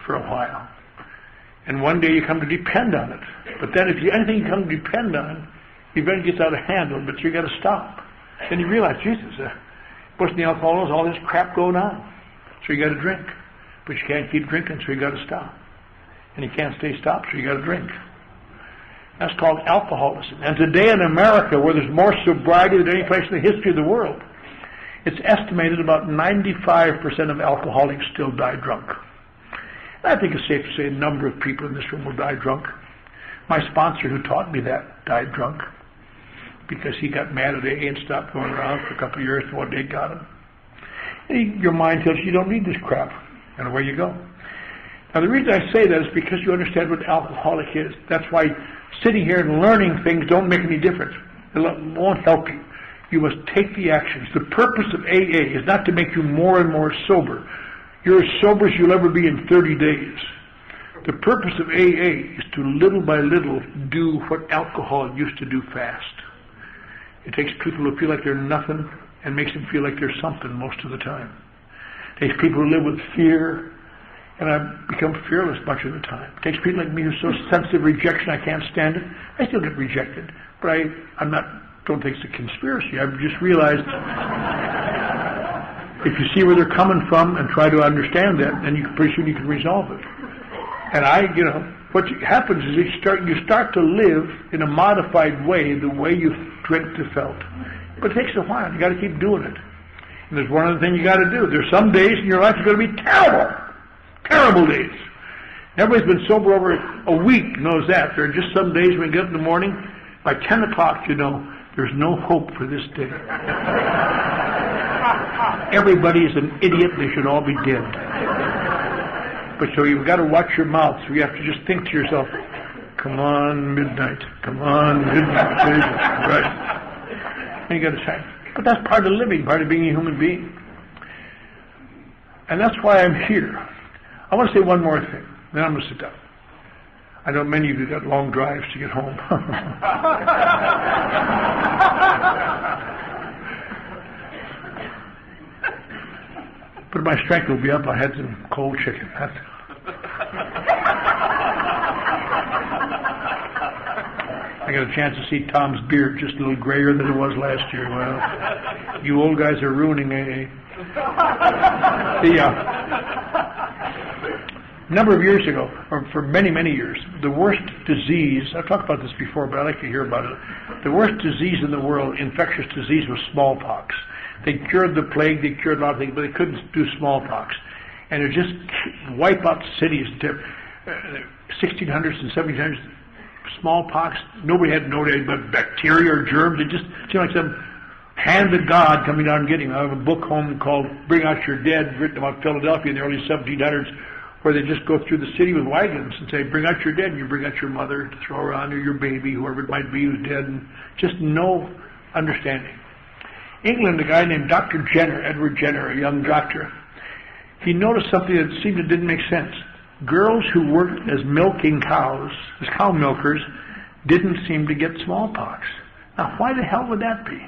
for a while. And one day you come to depend on it. But then if anything you come to depend on, eventually gets out of hand a little bit, so you got to stop. Then you realize, Jesus, what's the alcohol? There's all this crap going on. So you got to drink. But you can't keep drinking, so you got to stop. And you can't stay stopped, so you got to drink. That's called alcoholism. And today in America, where there's more sobriety than any place in the history of the world, it's estimated about 95% of alcoholics still die drunk. And I think it's safe to say a number of people in this room will die drunk. My sponsor who taught me that died drunk because he got mad at AA and stopped going around for a couple of years, and one day got him. And your mind tells you don't need this crap, and away you go. Now the reason I say that is because you understand what alcoholic is. That's why sitting here and learning things don't make any difference. It won't help you. You must take the actions. The purpose of AA is not to make you more and more sober. You're as sober as you'll ever be in 30 days. The purpose of AA is to little by little do what alcohol used to do fast. It takes people who feel like they're nothing and makes them feel like they're something most of the time. It takes people who live with fear, and I've become fearless much of the time. It takes people like me who are so sensitive to rejection I can't stand it. I still get rejected, but don't think it's a conspiracy. I've just realized if you see where they're coming from and try to understand that, then pretty soon you can resolve it. And what happens is you start to live in a modified way, the way you drink to felt. But it takes a while. You got to keep doing it. And there's one other thing you got to do. There's some days in your life are going to be terrible, terrible days. Everybody's been sober over a week knows that. There are just some days when you get up in the morning, by 10 o'clock, there's no hope for this day. Everybody is an idiot. They should all be dead. But so you've got to watch your mouth. So you have to just think to yourself, come on, midnight. Come on, midnight. Right. And you got to say, but that's part of living, part of being a human being. And that's why I'm here. I want to say one more thing. Then I'm going to sit down. I know many of you got long drives to get home. But my strength will be up. I had some cold chicken. I got a chance to see Tom's beard just a little grayer than it was last year. Well, you old guys are ruining AA. A number of years ago, or for many, many years, the worst disease, I've talked about this before, but I'd like to hear about it. The worst disease in the world, infectious disease, was smallpox. They cured the plague, they cured a lot of things, but they couldn't do smallpox. And it just wipe out cities. 1600s and 1700s, smallpox, nobody had no idea about bacteria or germs. It just seemed like some hand of God coming down and getting them. I have a book home called Bring Out Your Dead, written about Philadelphia in the early 1700s, where they just go through the city with wagons and say, bring out your dead, and you bring out your mother to throw her on, or your baby, whoever it might be who's dead, and just no understanding. England, a guy named Dr. Jenner, Edward Jenner, a young doctor, he noticed something that seemed it didn't make sense. Girls who worked as milking cows, as cow milkers, didn't seem to get smallpox. Now, why the hell would that be?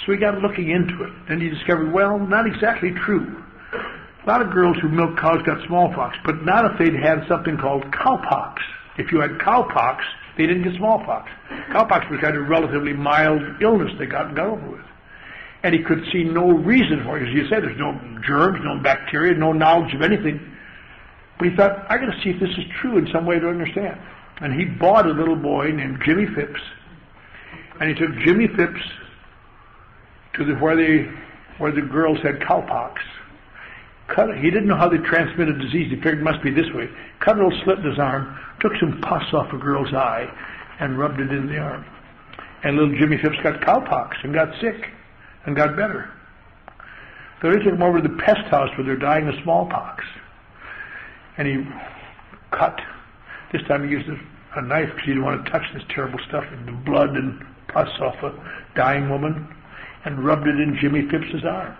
So he got looking into it, and he discovered, well, not exactly true. A lot of girls who milk cows got smallpox, but not if they'd had something called cowpox. If you had cowpox, they didn't get smallpox. Cowpox was kind of a relatively mild illness they got over with. And he could see no reason for it. As you said, there's no germs, no bacteria, no knowledge of anything. But he thought, I got to see if this is true in some way to understand. And he bought a little boy named Jimmy Phipps. And he took Jimmy Phipps to where the girls had cowpox. He didn't know how they transmitted disease. He figured it must be this way. Cut a little slit in his arm, took some pus off a girl's eye, and rubbed it in the arm. And little Jimmy Phipps got cowpox and got sick and got better. So they took him over to the pest house where they're dying of smallpox. And he cut. This time he used a knife because he didn't want to touch this terrible stuff, and the blood and pus off a dying woman, and rubbed it in Jimmy Phipps's arm.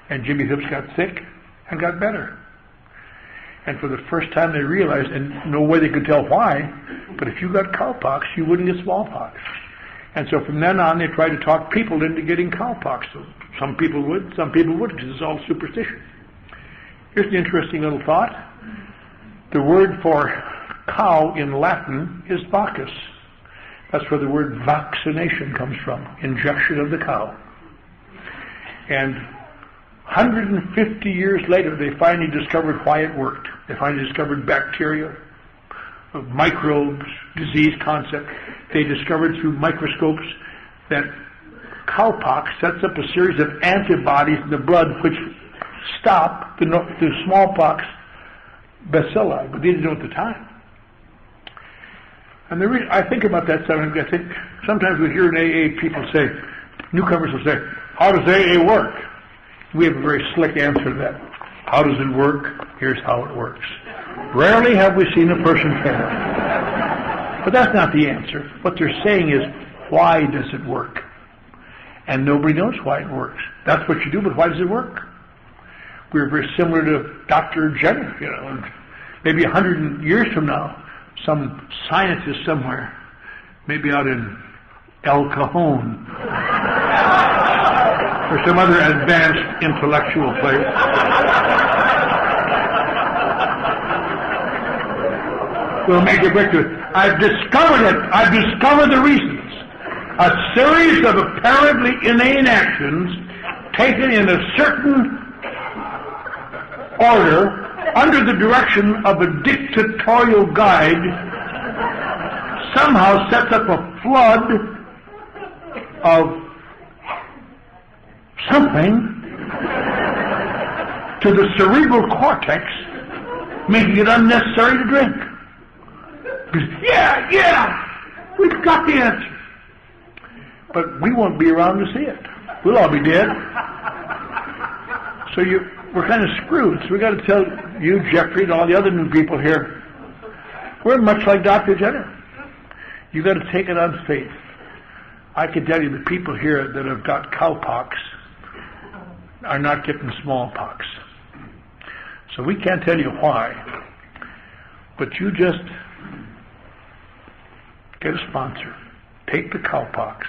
And Jimmy Phipps got sick and got better. And for the first time they realized, and no way they could tell why, but if you got cowpox, you wouldn't get smallpox. And so from then on, they tried to talk people into getting cowpox. So some people would, some people wouldn't, because it's all superstition. Here's the interesting little thought. The word for cow in Latin is vacus. That's where the word vaccination comes from, injection of the cow. And 150 years later, they finally discovered why it worked. They finally discovered bacteria, microbes, disease concept. They discovered through microscopes that cowpox sets up a series of antibodies in the blood which stop the smallpox bacilli, but they didn't know at the time. And the reason I think about that sometimes, I think sometimes we hear in AA people say, newcomers will say, how does AA work? We have a very slick answer to that. How does it work? Here's how it works. Rarely have we seen a person fail. But that's not the answer. What they're saying is, why does it work? And nobody knows why it works. That's what you do, but why does it work? We're very similar to Dr. Jenner, and maybe 100 years from now, some scientist somewhere, maybe out in El Cajon, or some other advanced intellectual place, will make a breakthrough. I've discovered it. I've discovered the reasons. A series of apparently inane actions taken in a certain order under the direction of a dictatorial guide somehow sets up a flood of something to the cerebral cortex, making it unnecessary to drink. Yeah, we've got the answer. But we won't be around to see it. We'll all be dead. So we're kind of screwed. So we've got to tell you, Jeffrey, and all the other new people here, we're much like Dr. Jenner. You've got to take it on faith. I can tell you the people here that have got cowpox are not getting smallpox. So we can't tell you why. But you just get a sponsor. Take the cowpox.